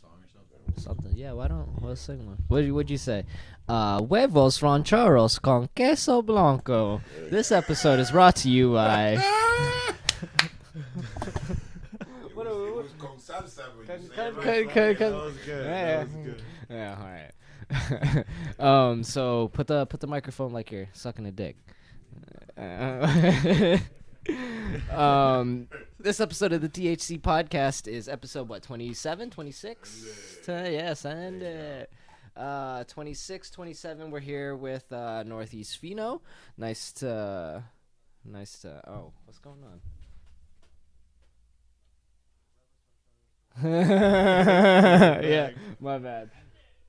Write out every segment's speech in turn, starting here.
song or something? Something. Yeah, why don't we'll sing one? What'd you say? Huevos rancheros con queso blanco. This episode is brought to you by. It was con salsa when you say it right. That was good. That was good. Yeah, all right. So put the microphone like you're sucking a dick. This episode of the THC podcast is episode 27, 26? Yeah, send it. 26, 27. We're here with Northeast Pheno. Nice to. Oh, what's going on? Yeah, my bad.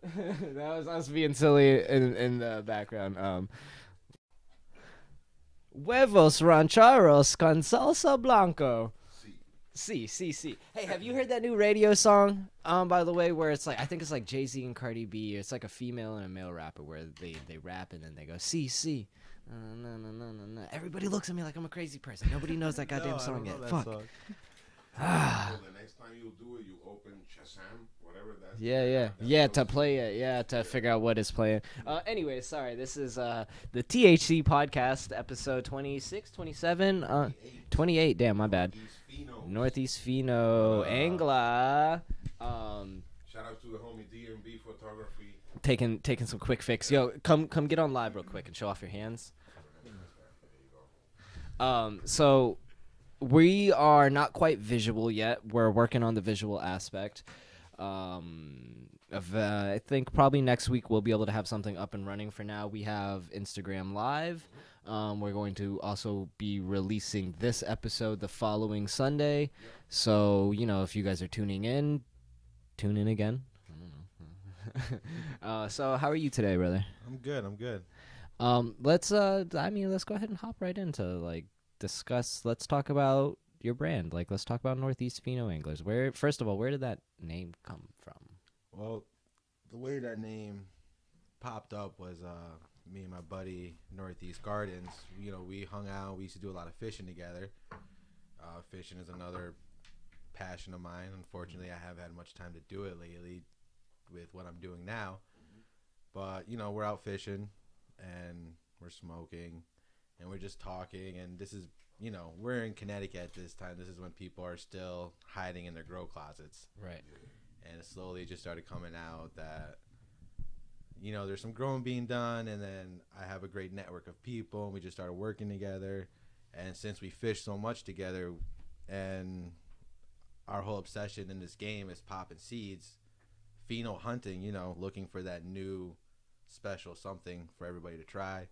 That was us being silly in the background. Huevos rancheros con salsa blanco. C. Hey, have you heard that new radio song? By the way, where it's like, I think it's like Jay-Z and Cardi B. It's like a female and a male rapper where they rap and then they go C. No. Everybody looks at me like I'm a crazy person. Nobody knows that goddamn song yet. Fuck. So the next time you do it, you open Shazam, whatever that's. Yeah, to play it. Yeah, to figure out what is playing. Anyway, sorry. This is the THC podcast, episode 26, 27, 28. Damn, my bad. Northeast Pheno, Angla. Shout out to the homie DMB Photography. Taking some quick fix. Yo, come get on live real quick and show off your hands. So we are not quite visual yet. We're working on the visual aspect. I think probably next week we'll be able to have something up and running. For now, we have Instagram Live. We're going to also be releasing this episode the following Sunday. So, if you guys are tuning in, tune in again. I don't know. So how are you today, brother? I'm good. Let's go ahead and hop right into discuss. Let's talk about your brand. Let's talk about Northeast Pheno Anglers. First of all, where did that name come from? Well, the way that name popped up was me and my buddy Northeast Gardens. We hung out. We used to do a lot of fishing together. Fishing is another passion of mine. Unfortunately, I haven't had much time to do it lately with what I'm doing now. But, we're out fishing and we're smoking and we're just talking. And this is, we're in Connecticut at this time. This is when people are still hiding in their grow closets. Right. And it slowly just started coming out that, there's some growing being done. And then I have a great network of people and we just started working together. And since we fish so much together and our whole obsession in this game is popping seeds, Pheno hunting, looking for that new special something for everybody to try.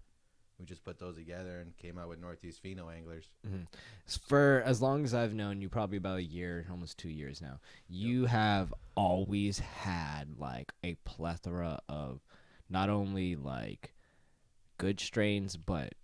We just put those together and came out with Northeast Pheno Anglers. Mm-hmm. For as long as I've known you, probably about a year, almost 2 years now, you have always had a plethora of not only good strains, but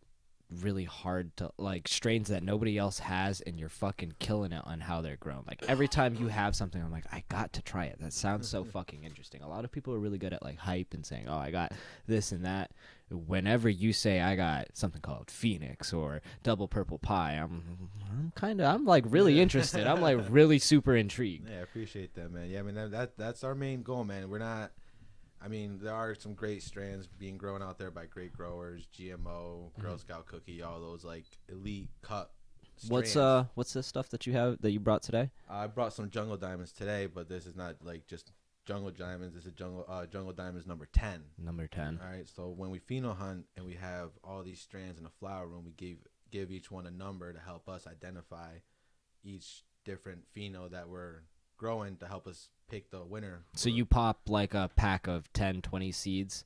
really hard to strains that nobody else has, and you're fucking killing it on how they're grown. Every time you have something, I'm like, I got to try it. That sounds so fucking interesting. A lot of people are really good at hype and saying, oh, I got this and that. Whenever you say I got something called Phoenix or Double Purple Pie, I'm really interested. I'm really super intrigued. Yeah, I appreciate that, man. Yeah, I mean that's our main goal, man. We're not. I mean, there are some great strands being grown out there by great growers, GMO, Girl Scout cookie, all those elite cut strands. What's this stuff that you have that you brought today? I brought some Jungle Diamonds today, but this is not just Jungle Diamonds. This is Jungle Diamonds number 10. Number 10. All right. So when we pheno hunt and we have all these strands in a flower room, we give each one a number to help us identify each different pheno that we're growing to help us pick the winner. So you pop a pack of 10, 20 seeds.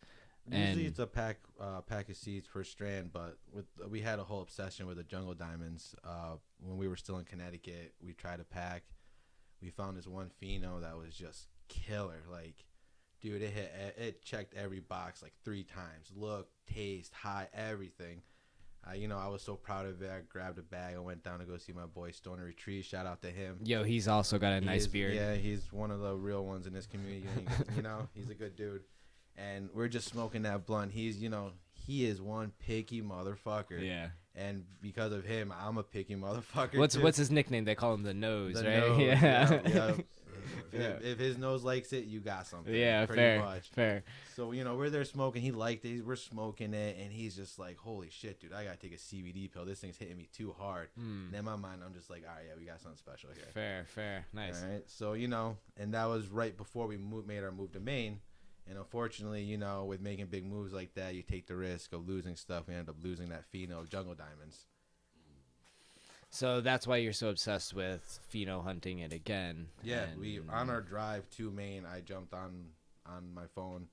Usually it's a pack of seeds per strand, but we had a whole obsession with the Jungle Diamonds. When we were still in Connecticut, we tried a pack. We found this one pheno that was just killer. Dude, it checked every box 3 times. Look, taste, high, everything. I was so proud of it. I grabbed a bag. I went down to go see my boy Stoner Retreat. Shout out to him. Yo, he's also got a nice beard. Yeah, he's one of the real ones in this community. He's a good dude. And we're just smoking that blunt. He is one picky motherfucker. Yeah. And because of him, I'm a picky motherfucker. What's his nickname? They call him the Nose, the right? Nose, yeah. yeah. If his nose likes it, you got something. Yeah, pretty much. fair. So, we're there smoking. He liked it. We're smoking it, and he's just like, holy shit, dude, I got to take a CBD pill. This thing's hitting me too hard. And in my mind, I'm just like, all right, yeah, we got something special here. Fair. Nice. All right. So, and that was right before we made our move to Maine. And unfortunately, with making big moves like that, you take the risk of losing stuff. We ended up losing that Pheno Jungle Diamonds. So that's why you're so obsessed with Pheno hunting it again. Yeah, we on our drive to Maine, I jumped on my phone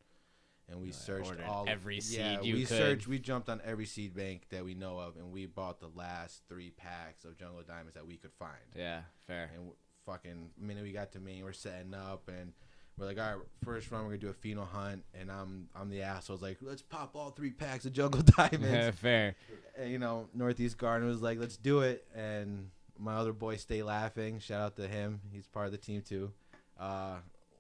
and we searched every seed we could. We jumped on every seed bank that we know of, and we bought the last 3 packs of Jungle Diamonds that we could find. Yeah, fair. And the minute we got to Maine, we're setting up and we're like, all right, first run, we're gonna do a Pheno hunt, and I'm the asshole. I was like, let's pop all 3 packs of Jungle Diamonds. Yeah, fair. And, Northeast Garden was like, let's do it. And my other boy, Stay Laughing, shout out to him. He's part of the team too.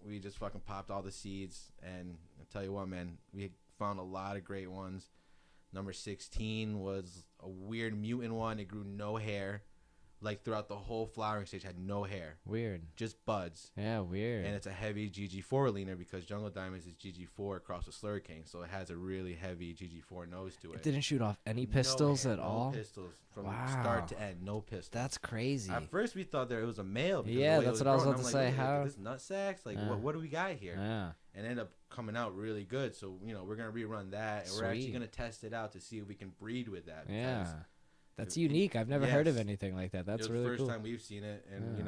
We just fucking popped all the seeds, and I'll tell you what, man, we found a lot of great ones. Number 16 was a weird mutant one. It grew no hair. Like, throughout the whole flowering stage, had no hair. Weird. Just buds. Yeah, weird. And it's a heavy GG4 leaner because Jungle Diamonds is GG4 across with Slurricane, so it has a really heavy GG4 nose to it. It didn't shoot off any pistols at all? No pistols. From start to end, no pistols. That's crazy. At first, we thought that it was a male. Yeah, that's what I was about to say. How? This nut sacks? Like, what do we got here? Yeah. And ended up coming out really good. So, we're going to rerun that. And we're actually going to test it out to see if we can breed with that. Yeah. That's unique. I've never heard of anything like that. That's really cool. It was the first time we've seen it. And,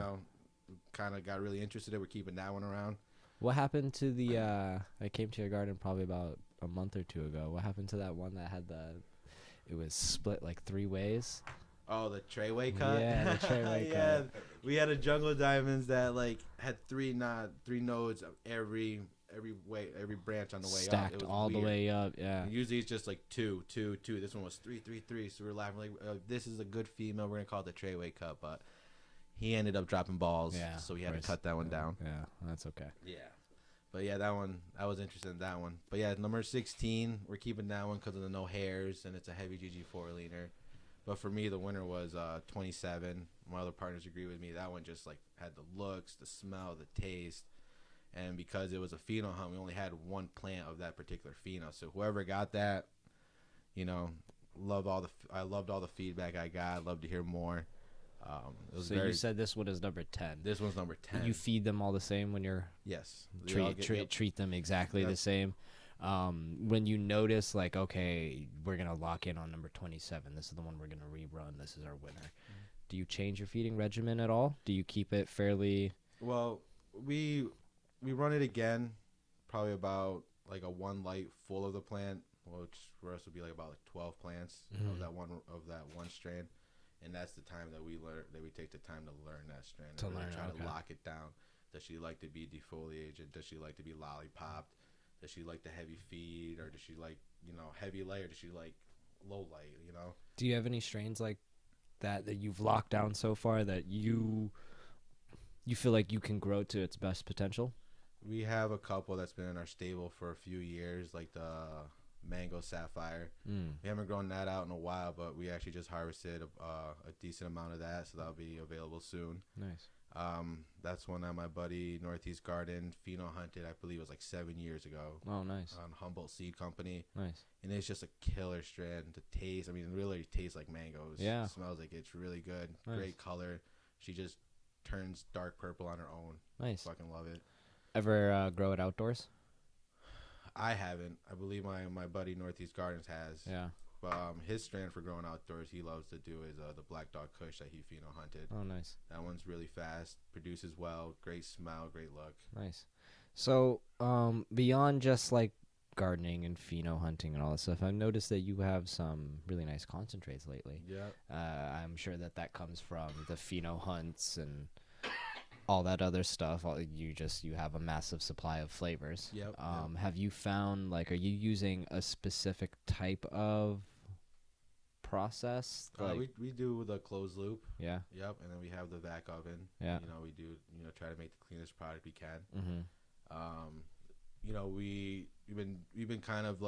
kind of got really interested in it. We're keeping that one around. What happened to the, I came to your garden probably about a month or 2 ago. What happened to that one that had it was split like 3 ways? Oh, the treyway cut? Yeah, the treyway cut. We had a Jungle Diamonds that had 3 nodes of every branch on the way stacked up. Stacked all the way up, yeah. And usually it's just like 2, 2, 2. This one was 3, 3, 3. So we're laughing like, this is a good female. We're gonna call it the treyway cut, but he ended up dropping balls, so we had to cut that one down. Yeah, that's okay. Yeah, but yeah, that one I was interested in that one. But yeah, number 16, we're keeping that one because of the no hairs and it's a heavy GG4 leaner. But for me, the winner was 27. My other partners agree with me. That one just had the looks, the smell, the taste. And because it was a Pheno hunt, we only had 1 plant of that particular Pheno. So whoever got that, I loved all the feedback I got. I'd love to hear more. You said this one is number 10. This one's number 10. You feed them all the same when you're yes. Treat them exactly the same. When you notice okay, we're gonna lock in on number 27. This is the one we're gonna rerun. This is our winner. Mm-hmm. Do you change your feeding regimen at all? Do you keep it fairly? Well, we run it again, probably about a 1 light full of the plant, which for us would be about 12 plants of that one strand, and that's the time that we take the time to learn that strand and really try to lock it down. Does she like to be defoliated? Does she like to be lollipopped? Does she like the heavy feed, or does she like heavy light, or does she like low light? Do you have any strains like that you've locked down so far that you feel like you can grow to its best potential? We have a couple that's been in our stable for a few years, like the Mango Sapphire. We haven't grown that out in a while, but we actually just harvested a decent amount of that, so that'll be available soon. Nice. That's one that my buddy Northeast Garden Pheno hunted, I believe it was 7 years ago. Oh, nice. On Humboldt Seed Company. Nice. And it's just a killer strand. The taste, it really tastes like mangoes. Yeah. It smells like it's really good. Nice. Great color. She just turns dark purple on her own. Nice. Fucking love it. Ever grow it outdoors? I haven't. I believe my buddy Northeast Gardens has. Yeah. But his strand for growing outdoors he loves to do is the Black Dog Kush that he Pheno hunted. Oh, nice. That one's really fast, produces well, great smell, great look. Nice. So beyond just gardening and Pheno hunting and all that stuff, I've noticed that you have some really nice concentrates lately. Yeah. I'm sure that comes from the Pheno hunts and all that other stuff. You have a massive supply of flavors. Yep. Have you found are you using a specific type of process? We do the closed loop. Yeah. Yep. And then we have the vac oven. Yeah. We do try to make the cleanest product we can. Mm-hmm. We've been kind of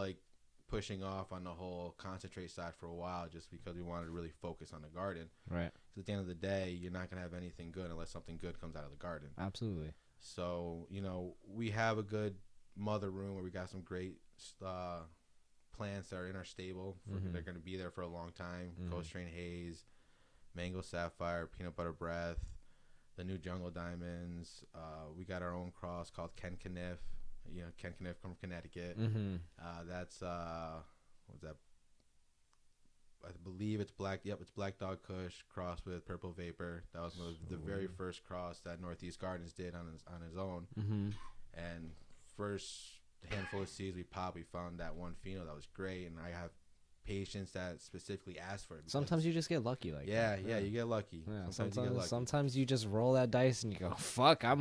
pushing off on the whole concentrate side for a while just because we wanted to really focus on the garden. Right. Because at the end of the day, you're not going to have anything good unless something good comes out of the garden. Absolutely. So, you know, we have a good mother room where we got some great plants that are in our stable. They're going to be there for a long time. Ghost Train Haze, Mango Sapphire, Peanut Butter Breath, the new Jungle Diamonds. We got our own cross called Ken Kniff. You know, Ken Kniff from Connecticut. That's what's that? I believe it's black. Yep, it's Black Dog Kush crossed with Purple Vapor. That was the very first cross that Northeast Gardens did on his own. And first handful of seeds we popped, we found that one pheno that was great, and I have patients that specifically ask for it. Sometimes you just get lucky, like yeah, you get lucky. Yeah, Sometimes you get lucky. sometimes you just roll that dice and you go, "Fuck, I'm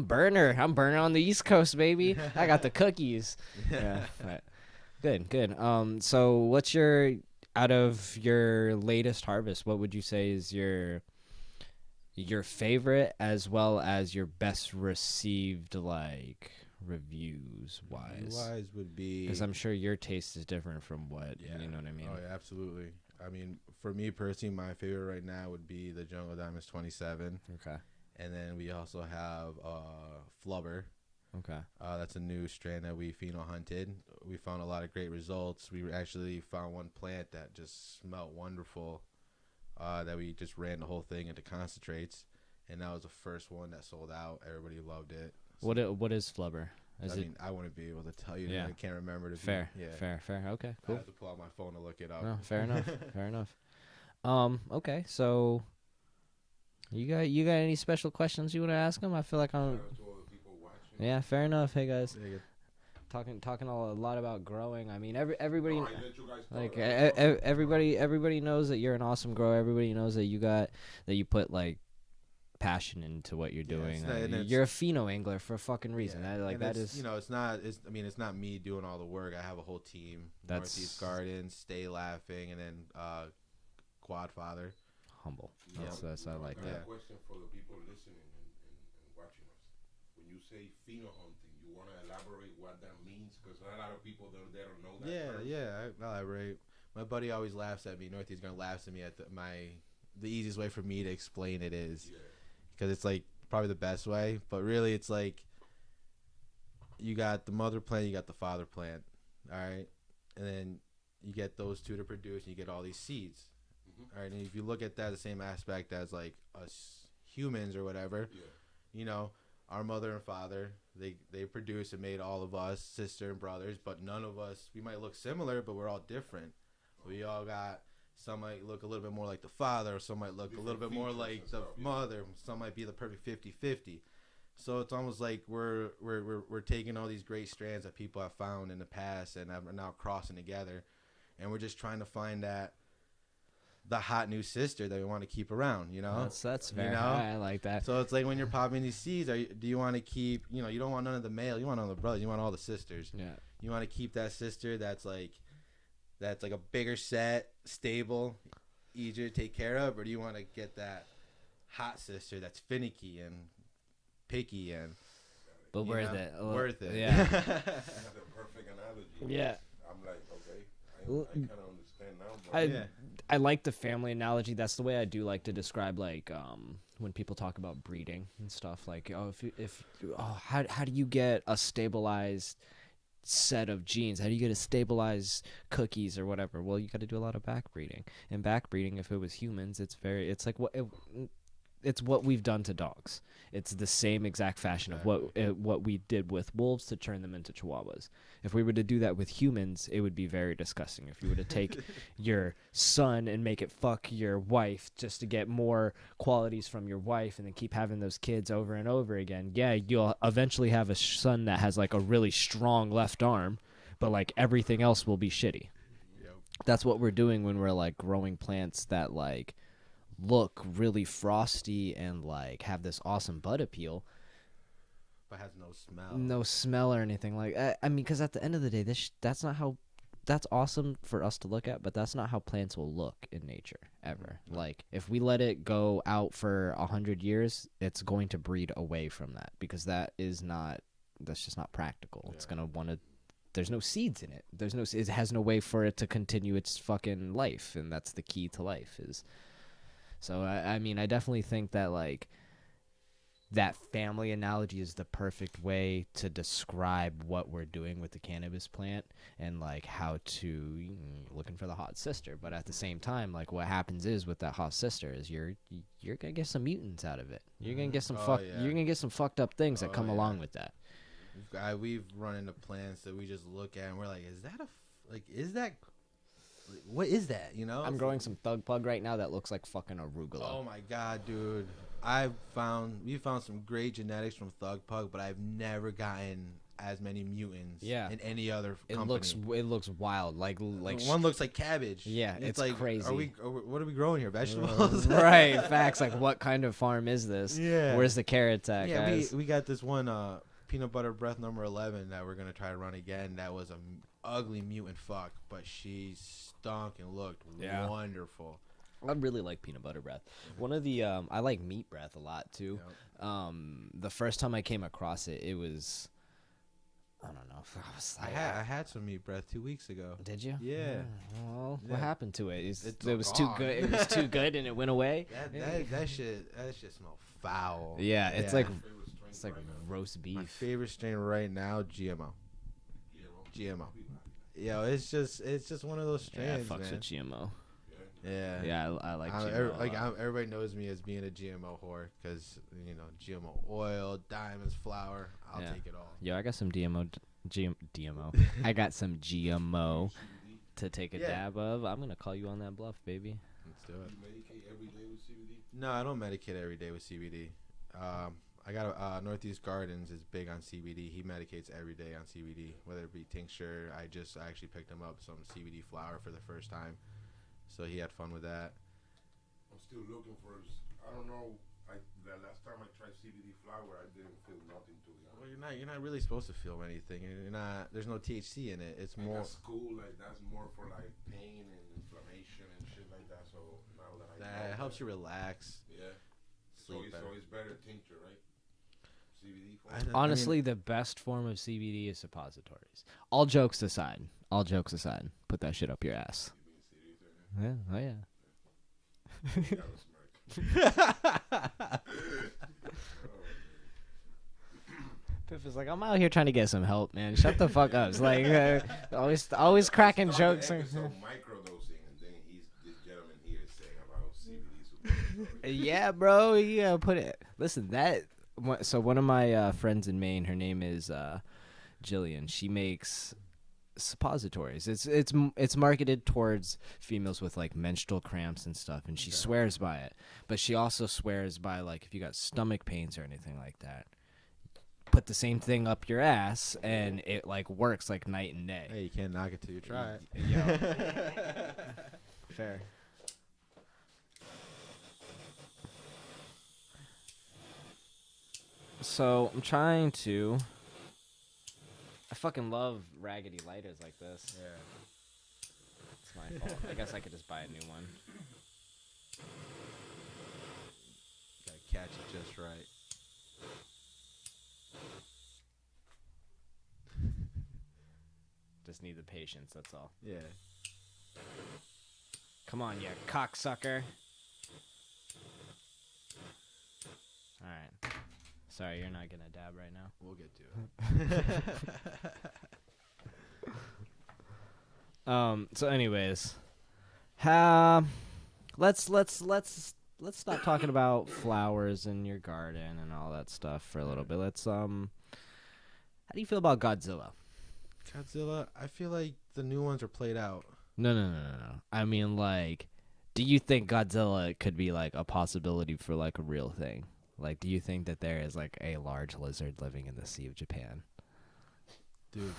burner. I'm burning on the East Coast, baby. I got the cookies." Yeah, right. Good. So what's out of your latest harvest, what would you say is your favorite as well as your best received, like, reviews wise would be, because I'm sure your taste is different from what you know what I mean. Oh yeah, absolutely. I mean, for me personally, my favorite right now would be the Jungle Diamonds 27. Okay. And then we also have Flubber. Okay. That's a new strand that we pheno hunted. We found a lot of great results. We actually found one plant that just smelled wonderful, that we just ran the whole thing into concentrates, and that was the first one that sold out. Everybody loved it. So, what is Flubber? I wouldn't be able to tell you. Yeah. I can't remember. Fair. Okay, cool. I have to pull out my phone to look it up. No, fair enough. Okay, so you got any special questions you want to ask them? I feel like I'm. Yeah, fair enough. Hey guys, talking a lot about growing. I mean, everybody like everybody knows that you're an awesome grower. Everybody knows that you put like passion into what you're doing. You're a pheno angler for a fucking reason. It's not me doing all the work. I have a whole team. Northeast Gardens, Stay Laughing, and then Quad Father. Humble. That's I like that. I have a question for the people listening and watching us. When you say pheno hunting, you want to elaborate what that means? Because a lot of people they don't know that. I elaborate. My buddy always laughs at me. Northeast Gardens laughs at me at the easiest way for me to explain it is. Yeah. Because it's like probably the best way, but really it's like you got the mother plant, you got the father plant, all right, and then you get those two to produce, and you get all these seeds, all right. And if you look at that the same aspect as like us humans or whatever, you know, our mother and father, they produced and made all of us, sister and brothers, but none of us, we might look similar, but we're all different. We all got. Some might look a little bit more like the father, some might look a little bit more like the mother, some might be the perfect 50-50. So it's almost like we're taking all these great strands that people have found in the past and are now crossing together, and we're just trying to find the hot new sister that we want to keep around, you know? That's fair. You know? I like that. So it's like when you're popping these seeds, do you want to keep, you know, you don't want none of the male, you want none of the brothers, you want all the sisters. Yeah. You want to keep that sister that's like a bigger set, stable, easier to take care of, or do you want to get that hot sister that's finicky and picky and worth it? Worth it. Yeah. That's a perfect analogy. Yeah. I'm like, okay, I kind of understand now. I like the family analogy. That's the way I do like to describe, like, when people talk about breeding and stuff. Like, how do you get a stabilized set of genes? How do you get a stabilized cookies or whatever? Well, you got to do a lot of backbreeding. And backbreeding, if it was humans, it's like what we've done to dogs. It's the same exact fashion of what we did with wolves to turn them into chihuahuas. If we were to do that with humans, it would be very disgusting. If you were to take your son and make it fuck your wife just to get more qualities from your wife and then keep having those kids over and over again, yeah, you'll eventually have a son that has like a really strong left arm, but like everything else will be shitty. Yep. That's what we're doing when we're like growing plants that like look really frosty and like have this awesome bud appeal, but has no smell or anything. Like I mean, because at the end of the day, that's awesome for us to look at, but that's not how plants will look in nature ever. Mm-hmm. Like if we let it go out for 100 years, it's going to breed away from that, because that's just not practical. Yeah. It's gonna want to. There's no seeds in it. It has no way for it to continue its fucking life, and that's the key to life is. So, I mean, I definitely think that, like, that family analogy is the perfect way to describe what we're doing with the cannabis plant and like how to looking for the hot sister. But at the same time, like what happens is with that hot sister is you're gonna get some mutants out of it. You're gonna get some you're gonna get some fucked up things that come along with that. We've run into plants that we just look at and we're like, is that what is that? You know, I'm growing some thug pug right now that looks like fucking arugula. Oh my god, dude! We found some great genetics from Thug Pug, but I've never gotten as many mutants. In any other company. It looks wild. Like one looks like cabbage. Yeah, it's like crazy. What are we growing here? Vegetables? Right. Facts. Like what kind of farm is this? Yeah. Where's the carrots at? Yeah, guys? we got this one peanut butter breath number 11 that we're gonna try to run again. That was a ugly mutant fuck, but she stunk and looked wonderful. I really like peanut butter breath. One of the I like meat breath a lot too. Yep. The first time I came across it, it was I don't know. I had some meat breath 2 weeks ago. Did you? Yeah. Well, what happened to it? It was too good. It was too good, and it went away. That shit smelled foul. Yeah, it's like roast beef. My favorite strain right now, GMO. Yo, it's just one of those strains, fucks man. with GMO. Yeah, I like GMO. Everybody knows me as being a GMO whore because GMO oil, diamonds, flour. I'll take it all. Yo, I got some DMO. I got some GMO to take a dab of. I'm gonna call you on that bluff, baby. Let's do it. You medicate every day with CBD? No, I don't medicate every day with CBD. I got Northeast Gardens is big on CBD. He medicates every day on CBD, whether it be tincture. I actually picked him up some CBD flower for the first time. So he had fun with that. I'm still looking for. I don't know. The last time I tried CBD flower, I didn't feel nothing to it. Well, you're not really supposed to feel anything. You're not. There's no THC in it. It's more. That's cool. Like that's more for like pain and inflammation and shit like that. So now that helps you relax. Yeah. So it's better tincture, right? CBD. Honestly, the best form of CBD is suppositories. All jokes aside, put that shit up your ass. Yeah. Oh yeah. Piff is like, I'm out here trying to get some help, man. Shut the fuck up. It's like always cracking jokes. Microdosing, and then this gentleman here is saying about CBD. Yeah, bro. You gotta put it. Listen, so one of my friends in Maine, her name is Jillian. She makes suppositories. It's marketed towards females with like menstrual cramps and stuff, and she swears by it. But she also swears by like if you got stomach pains or anything like that, put the same thing up your ass, and it like works like night and day. Hey, you can't knock it till you try it. Yeah. Fair. So I'm trying to. I fucking love raggedy lighters like this. Yeah. It's my fault. I guess I could just buy a new one. Gotta catch it just right. Just need the patience, that's all. Yeah. Come on, you cocksucker. Alright. Sorry, you're not gonna dab right now. We'll get to it. So anyways, let's stop talking about flowers in your garden and all that stuff for a little bit. How do you feel about Godzilla? Godzilla, I feel like the new ones are played out. No. I mean, like, do you think Godzilla could be like a possibility for like a real thing? Like, do you think that there is like a large lizard living in the Sea of Japan? Dude,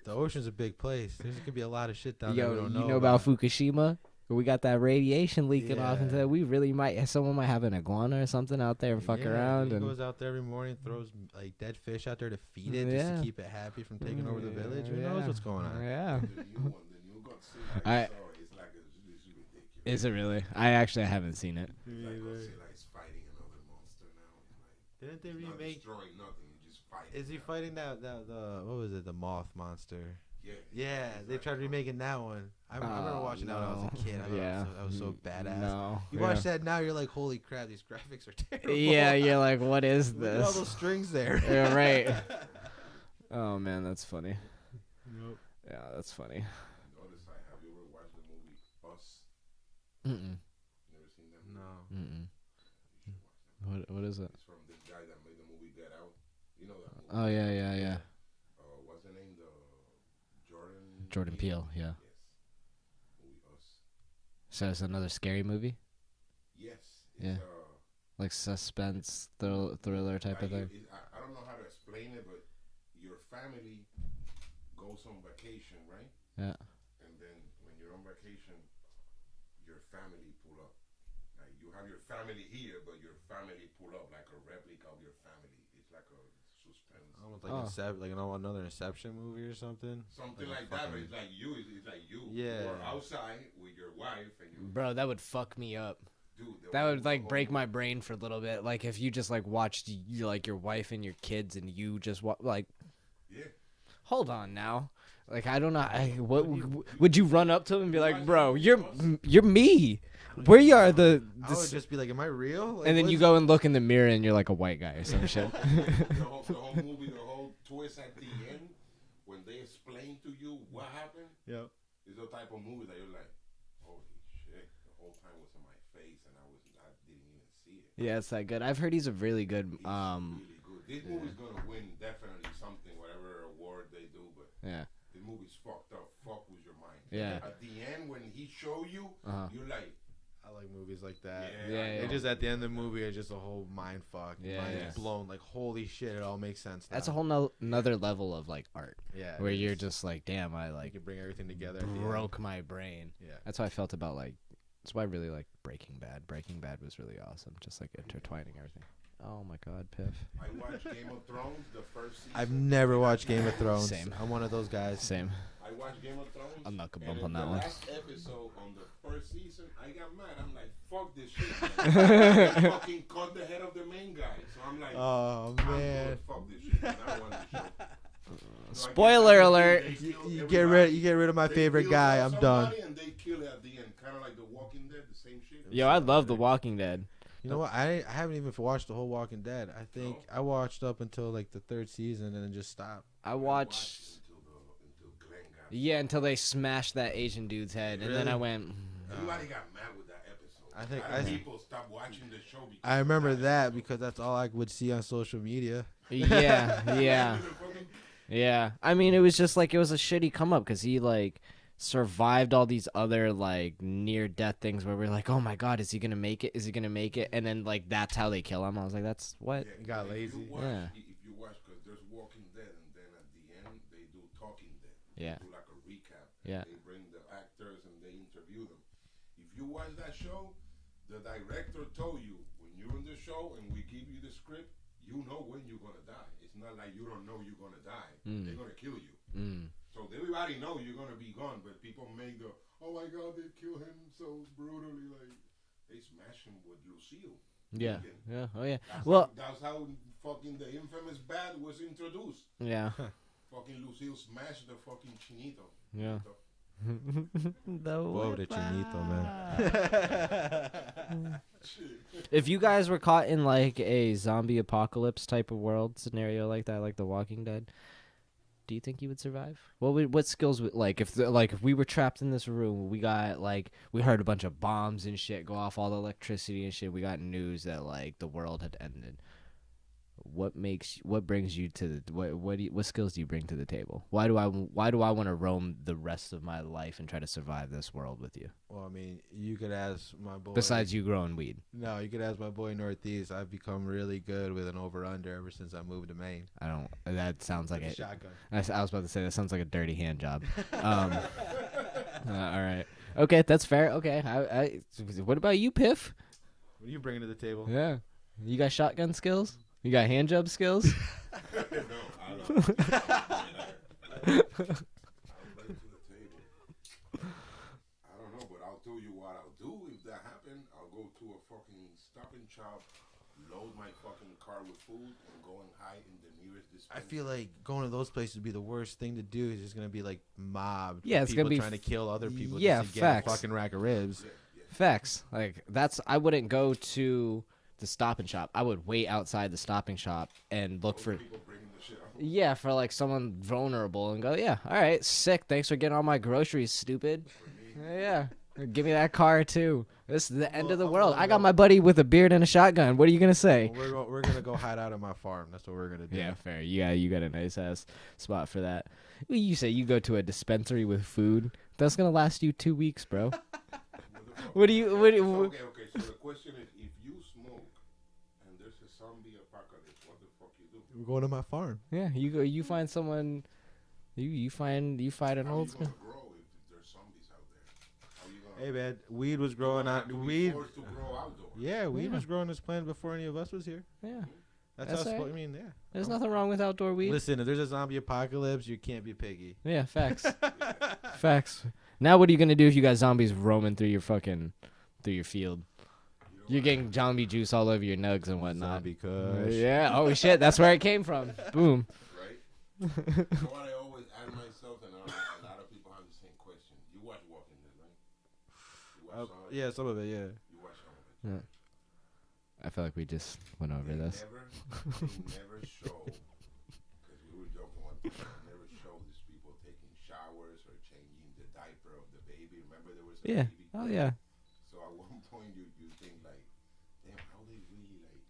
the ocean's a big place. There could be a lot of shit down there we don't know. You know about Fukushima? We got that radiation leaking off into that. We really someone might have an iguana or something out there and fuck around. He goes out there every morning, throws like dead fish out there to feed it, just to keep it happy from taking over the village. Who knows what's going on? Yeah. The new Godzilla I saw is like it's ridiculous. Is it really? I haven't seen it. Like Godzilla is fighting another monster now. Like, didn't they not remake? destroying nothing, just fighting. Is he fighting the what was it? The moth monster. Yeah, they tried remaking that one. I remember watching that when I was a kid. I thought that was so badass. No. You watch that now, you're like, holy crap, these graphics are terrible. Yeah, you're like, what is Look at all this? those strings there. Yeah, right. Oh man, that's funny. Yep. Yeah, that's funny. Notice, have you ever watched the movie Us? Mm-mm. Never seen that movie? No. Mm-mm. You should watch that. What is it? It's from this guy that made the movie Get Out. You know that movie? Oh yeah. What's the name? Jordan Peele. Yeah. Yes. Movie Us. So it's another scary movie, Yes. Yeah. like suspense thriller type of thing. I don't know how to explain it, but your family goes on vacation, right? Yeah. And then when you're on vacation, your family pull up. Like you have your family here, but your family pull up like a replica of your family. It's like a suspense. Almost like another Inception movie or something. Something like that, but it's like you. It's like you. Yeah. You're outside with your wife and you. Bro, that would fuck me up. Dude, That would like break my brain for a little bit. Like if you just like watched like your wife and your kids and you just like. Yeah. Hold on now. Like I don't know. What would you run up to him and be like, "Bro, you're me. Where you are the?" I would just be like, "Am I real?" Like, and then you go and look in the mirror and you're like a white guy or some shit. the whole movie, the whole twist at the end, when they explain to you what happened, Yep. is the type of movie that you're like, holy shit, the whole time was in my face and I didn't even see it. Yeah, it's that good. I've heard he's a really good. He's really good. This movie's gonna win definitely something, whatever award they do, but Yeah. the movie's fucked up. Fuck with your mind. Yeah. At the end, when he show you, you're like, I like movies like that. Yeah. It just at the end of the movie, it's just a whole mind fuck. Yeah, Mind yeah. blown. Like holy shit, it all makes sense. Now. That's a whole another level of like art. Yeah. Where you're just like, damn, I you like can bring everything together. At the end. broke my brain. Yeah. That's how I felt about like. That's why I really like Breaking Bad. Breaking Bad was really awesome. Just like intertwining everything. Oh my God, Piff. I watched Game of Thrones, the first season. I've never watched Game of Thrones. Same. I'm one of those guys. Same. I watched Game of Thrones. I'm not gonna and bump on in that the one. last episode on the first season, I got mad. I'm like, fuck this shit. Man. They fucking cut the head of the main guy. So I'm like, Oh I'm man. good. Fuck this shit. Man. I want this show. So Spoiler alert. You get rid of my favorite guy. I'm done. And they kill it at the end, kind of like The Walking Dead, the same shit. Yo, I love The Walking Dead. You know what? I haven't even watched the whole Walking Dead. I think I watched up until like the third season and then just stopped. I watched. until Glenn got. Yeah, until they smashed that Asian dude's head, and then Really? I went. Everybody got mad with that episode. I think A lot of people stopped watching the show. Because I remember of that episode. because that's all I would see on social media. Yeah. I mean, it was just like it was a shitty come up because he like survived all these other like near death things where we're like, oh my God, is he gonna make it? Is he gonna make it? And then like that's how they kill him. I was like, that's what? He got lazy. If you watch, because there's Walking Dead, and then at the end they do Talking Dead. Yeah. They do like a recap. Yeah. They bring the actors and they interview them. If you watch that show, the director told you when you're in the show and we give you the script, you know when you're gonna die. It's not like you don't know you're gonna die. They're gonna kill you. So everybody know you're gonna be gone, but people make the, oh my God, they kill him so brutally, like they smash him with Lucille. Yeah. Oh yeah. That's how fucking the infamous Bat was introduced. Yeah. Fucking Lucille smashed the fucking Chinito. Yeah. Pobre Chinito, man. If you guys were caught in like a zombie apocalypse type of world scenario like that, like The Walking Dead, do you think you would survive? What skills would if we were trapped in this room, we heard a bunch of bombs and shit go off, all the electricity and shit. We got news that like the world had ended. What brings you to what skills do you bring to the table? Why do I want to roam the rest of my life and try to survive this world with you? Well, I mean, you could ask my boy. Besides you growing weed. No, you could ask my boy Northeast. I've become really good with an over/under ever since I moved to Maine. I don't. That sounds like With a a shotgun. I was about to say that sounds like a dirty hand job. All right. Okay, that's fair. Okay. What about you, Piff? What are you bringing to the table? Yeah. You got shotgun skills? You got hand job skills? No, I don't. I'll bring to the table. I don't know, but I'll tell you what I'll do if that happens. I'll go to a fucking Stop and Shop, load my fucking car with food, and go and hide in the nearest I feel like going to those places would be the worst thing to do. It's just gonna be like mobbed. Yeah, it's people gonna be trying to kill other people. yeah, just to facts. get a fucking rack of ribs. Facts. Like that's I wouldn't go to the Stop and Shop. I would wait outside the Stop and Shop and look for People bringing the shit out. yeah, for like someone vulnerable and go, yeah, all right, sick. Thanks for getting all my groceries, stupid. Yeah, give me that car too. This is the end of the world. I got my buddy with a beard and a shotgun. What are you gonna say? Well, we're gonna go hide out at my farm. That's what we're gonna do. Yeah, fair. Yeah, you got a nice ass spot for that. Well, you say you go to a dispensary with food. That's gonna last you 2 weeks, bro. What do you? Okay. So the question is, if you smoke and there's a zombie apocalypse, what the fuck you do? We're going to my farm. Yeah, you go. You find someone. You find an How old you school. gonna grow if there's zombies out there? How you gonna? Hey man, weed was growing You're on gonna have to be weed. forced to grow outdoors. Yeah, weed Yeah. was growing as planned before any of us was here. Yeah, That's That's how. all right. I mean, yeah. there's nothing wrong with outdoor weed. Listen, if there's a zombie apocalypse, you can't be picky. Yeah, facts. Facts. Now, what are you gonna do if you got zombies roaming through your field? You're getting zombie juice all over your nugs and whatnot. Zombie kush. Yeah. Oh shit, that's where it came from. Boom. Right? You know what I always ask myself, and a lot of people have the same question. You watch Walking Dead, right? You watch some of it? Yeah, some of it. Yeah. You watch some of it. I feel like we just went over They this. never show, because we were joking one time, they never show these people taking showers or changing the diaper of the baby. Remember there was a Yeah. baby? Oh yeah. So at one point you think like, damn, how they really like,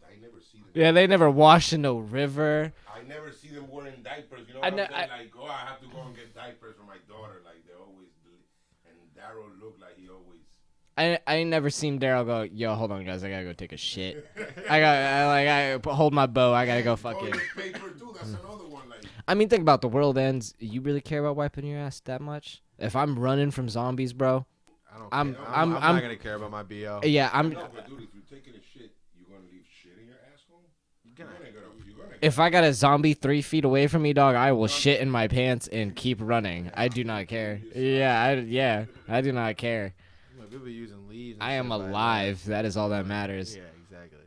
I never see them. Yeah, they never washed in no river. I never see them wearing diapers. You know I what I'm ne- saying? Like, oh, I have to go and get diapers for my daughter. Like, they always do. And Daryl looked like he always. I ain't never seen Daryl go, yo, hold on, guys, I gotta go take a shit. I hold my bow, I gotta go fucking. Toilet paper too. That's another one. Like, I mean, think about the world ends. You really care about wiping your ass that much? If I'm running from zombies, bro. I don't. I'm- care. I'm- not I'm- gonna care about my bo. Yeah, I'm. no, but dude, if you're taking a shit, you gonna leave shit in your asshole? You're gonna If I got a zombie 3 feet away from me, dog, I will shit in my pants and keep running. I do not care. Yeah, I do not care. People using leaves. and I am shit by alive. That is all that matters. Yeah, exactly.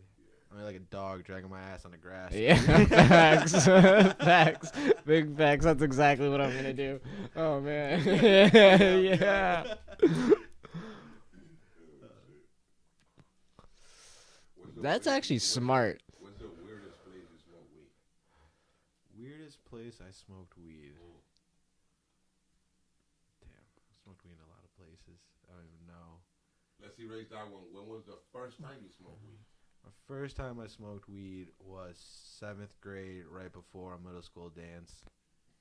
I mean, like a dog dragging my ass on the grass. Yeah, facts, facts, big facts. That's exactly what I'm gonna do. Oh man, yeah. That's actually smart. What's the weirdest place you smoke weed? Weirdest place I smoked weed. Damn, I smoked weed in a lot of places. I don't even know. Let's erase that one. When was the first time you smoked weed? My first time I smoked weed was 7th grade, right before a middle school dance.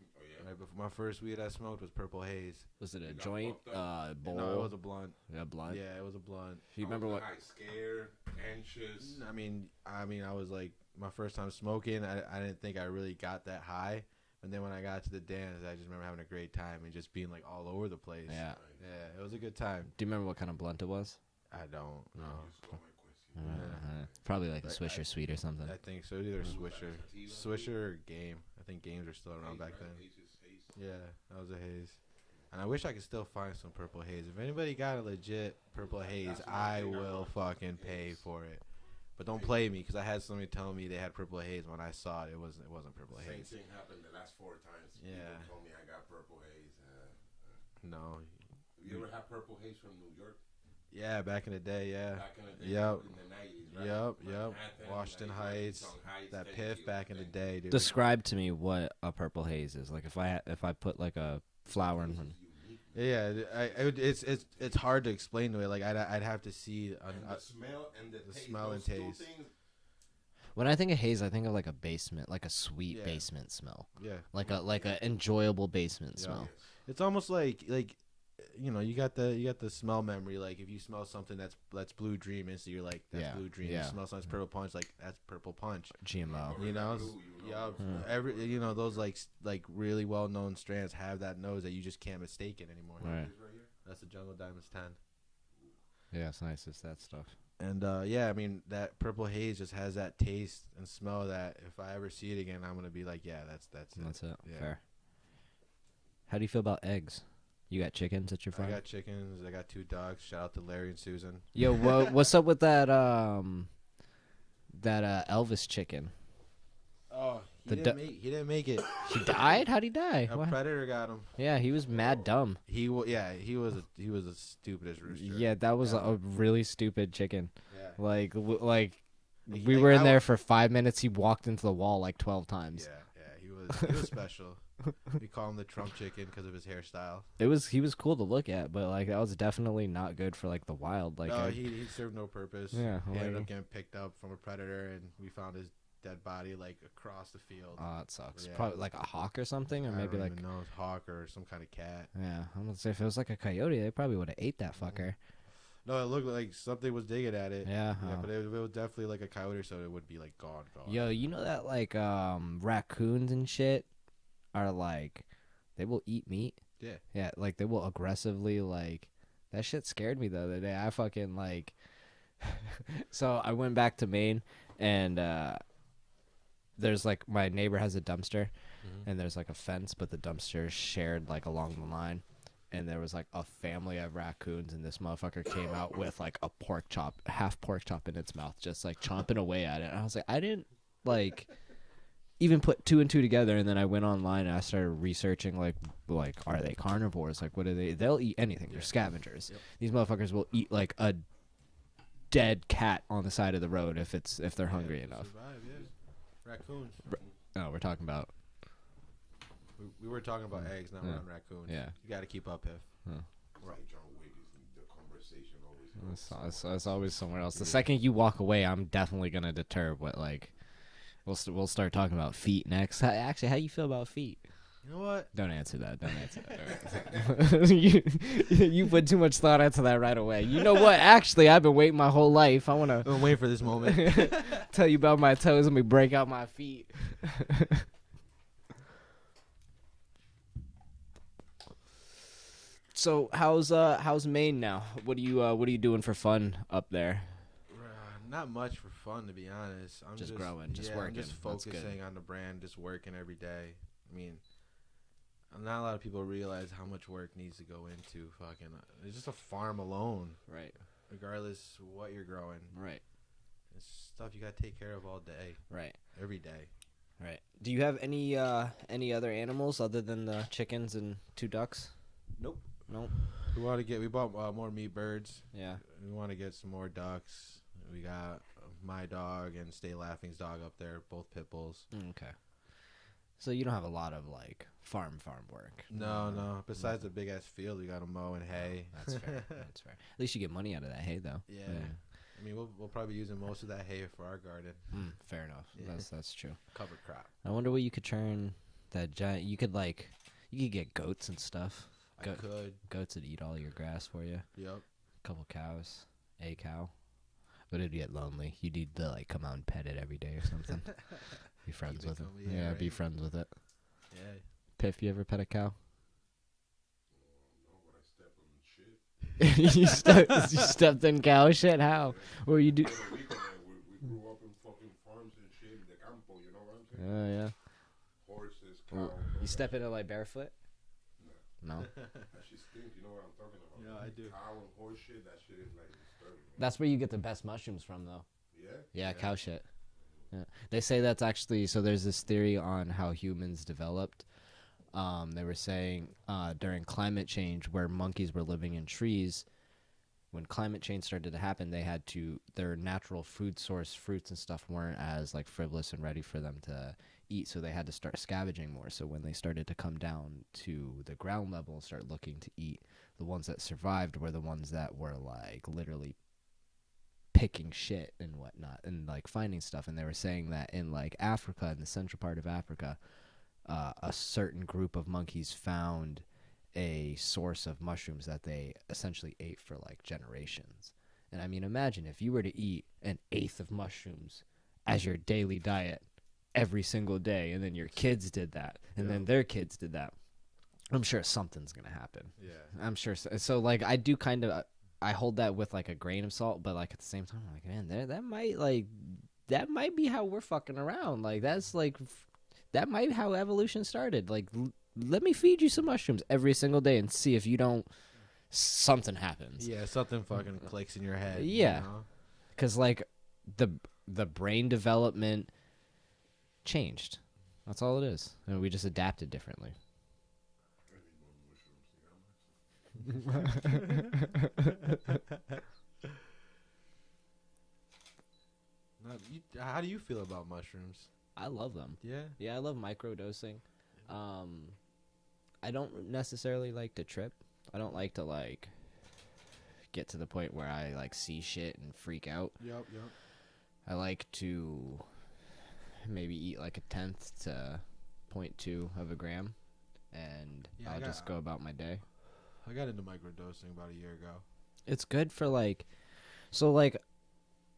Oh yeah. Right before my first weed I smoked was Purple Haze. Was it a You got joint? fucked Bowl? No, it was a blunt. Yeah, blunt. Yeah, it was a blunt. You remember what? High, scared, anxious. I mean, I was like my first time smoking. I didn't think I really got that high, and then when I got to the dance, I just remember having a great time and just being like all over the place. Yeah. Yeah, it was a good time. Do you remember what kind of blunt it was? I don't know. You stole my question. Probably like a Like, Swisher Sweet or something. I think so. Either Swisher, Sativa? Swisher or Game. I think Games were still around Haze, back right? then. Haze is haze. Yeah, that was a haze. And I wish I could still find some Purple Haze. If anybody got a legit Purple Haze, That's what I I think I will want. fucking pay Haze. for it. But don't play me, because I had somebody tell me they had Purple Haze. When I saw it, it wasn't Purple Same Haze. thing happened the last 4 times. Yeah. People told me I got purple haze. No. Have you ever had purple haze from New York? Yeah, back in the day, yeah. Back in the day, Yep. in the 90s, right? Yep. Manhattan, Washington like, Heights, Heights, that thank piff you, back in the thank day, dude. Describe to me what a purple haze is. Like if I put like a flower in front. you. Yeah, it's hard to explain to it. Like I'd have to see And the smell and the taste. smell and those two taste. things, When I think of haze, I think of like a basement, like a sweet Yeah. basement smell, yeah. like a enjoyable basement Yeah. smell. It's almost like you know, you got the smell memory. Like if you smell something that's Blue Dream, and so you're like, that's Yeah, Blue Dream. yeah. You smell something that's Purple Punch, like that's Purple Punch. GMO. You know, Blue, you yeah. know. Every those like really well known strands have that nose that you just can't mistake it anymore. Right. This right here? That's the Jungle Diamonds 10. Yeah, it's nice. It's that stuff. And yeah, I mean that Purple Haze just has that taste and smell that if I ever see it again, I'm gonna be like, yeah, that's it. That's it. Yeah. Fair. How do you feel about eggs? You got chickens at your farm? I got chickens. I got 2 dogs. Shout out to Larry and Susan. Yo, what's up with that Elvis chicken? Oh, He didn't make it. He died? How'd he die? A What? predator got him. Yeah, he was mad dumb. He was the stupidest rooster. Yeah, that was a really stupid chicken. Yeah. Like we Like, were in there for 5 minutes. He walked into the wall like 12 times. He was special. We call him the Trump chicken because of his hairstyle. He was cool to look at, but like that was definitely not good for like the wild. Like no, he served no purpose. Yeah, he ended like- up getting picked up from a predator, and we found his dead body like across the field. Oh, it sucks. Yeah. Probably like a hawk or something, or I maybe don't like even know, it's hawk or some kind of cat. yeah. I'm gonna say if it was like a coyote, they probably would have ate that fucker. No, it looked like something was digging at it. Yeah. But it was definitely like a coyote, so it would be like gone. Yo, you know that like raccoons and shit are like they will eat meat. Yeah. Yeah, like they will aggressively like that shit scared me the other day. I fucking like so I went back to Maine and there's like my neighbor has a dumpster and there's like a fence, but the dumpster is shared like along the line. And there was like a family of raccoons, and this motherfucker came out with like a half pork chop in its mouth, just like chomping away at it. And I was like, I didn't like even put two and two together. And then I went online and I started researching like are they carnivores? Like what are they? They'll eat anything. They're scavengers. Yep. These motherfuckers will eat like a dead cat on the side of the road if they're hungry enough. Survive, yeah. Raccoons. No, we're talking about. We were talking about eggs, now we're on raccoons. Yeah. You got to keep up, Piff. Right, John Wick is the conversation always. It's always somewhere else. The second you walk away, I'm definitely gonna deter. What like, we'll start talking about feet next. Actually, how you feel about feet? You know what? Don't answer that. Don't answer that. you put too much thought into that right away. You know what? Actually, I've been waiting my whole life. I wanna wait for this moment. tell you about my toes. Let me break out my feet. So how's Maine now? What are you doing for fun up there? Not much for fun, to be honest. I'm just growing, just working. I'm just focusing on the brand, just working every day. I mean, not a lot of people realize how much work needs to go into fucking. It's just a farm alone, right? Regardless what you're growing, right? It's stuff you gotta take care of all day, right? Every day, right? Do you have any other animals other than the chickens and 2 ducks? Nope. Nope. We bought more meat birds. Yeah. We want to get some more ducks. We got my dog and Stay Laughing's dog up there, both pit bulls. Okay. So you don't have a lot of like farm work. No. Besides the big ass field, we got to mow and hay. That's fair. That's fair. At least you get money out of that hay, though. Yeah. I mean, we'll probably be using most of that hay for our garden. Fair enough. Yeah. That's true. Cover crop. I wonder what you could turn that giant. You could get goats and stuff. I could. Goats would eat all your grass for you. Yep. Couple cows, a cow, but it'd get lonely. You need to like come out and pet it every day or something. Be friends with it. Yeah, right. Be friends with it. Yeah. Piff, you ever pet a cow? No, but I step on shit. you stepped in cow shit? How? What were you do? We grew up in fucking farms and shit in the campo. You know what I'm saying? Oh yeah. Horses, cows. You step in it like barefoot? No. That shit stinks. You know what I'm talking about? Yeah, I do. Cow and horse shit. That shit is like disturbing. That's where you get the best mushrooms from, though. Yeah. Yeah, cow shit. Yeah. They say that's actually so. There's this theory on how humans developed. They were saying during climate change, where monkeys were living in trees, when climate change started to happen, their natural food source, fruits and stuff, weren't as like frivolous and ready for them to eat, so they had to start scavenging more. So when they started to come down to the ground level and start looking to eat, the ones that survived were the ones that were like literally picking shit and whatnot and like finding stuff. And they were saying that in like Africa, in the central part of Africa, a certain group of monkeys found a source of mushrooms that they essentially ate for like generations. And I mean, imagine if you were to eat 1/8 of mushrooms as your daily diet every single day, and then your kids did that, and then their kids did that. I'm sure something's gonna happen. Yeah, I'm sure. So like, I do kind of, I hold that with like a grain of salt, but like at the same time, I'm like, man, that might be how we're fucking around. Like that might be how evolution started. Like, let me feed you some mushrooms every single day and see if you don't, something happens. Yeah, something fucking clicks in your head. Yeah, you know? Because like the brain development changed. That's all it is. And we just adapted differently. How do you feel about mushrooms? I love them. Yeah. Yeah, I love microdosing. I don't necessarily like to trip. I don't like to like get to the point where I like see shit and freak out. Yep. I like to maybe eat like a tenth to 0.2 of a gram, and Yeah, I'll just go about my day. I got into microdosing about a year ago. It's good for like, so like,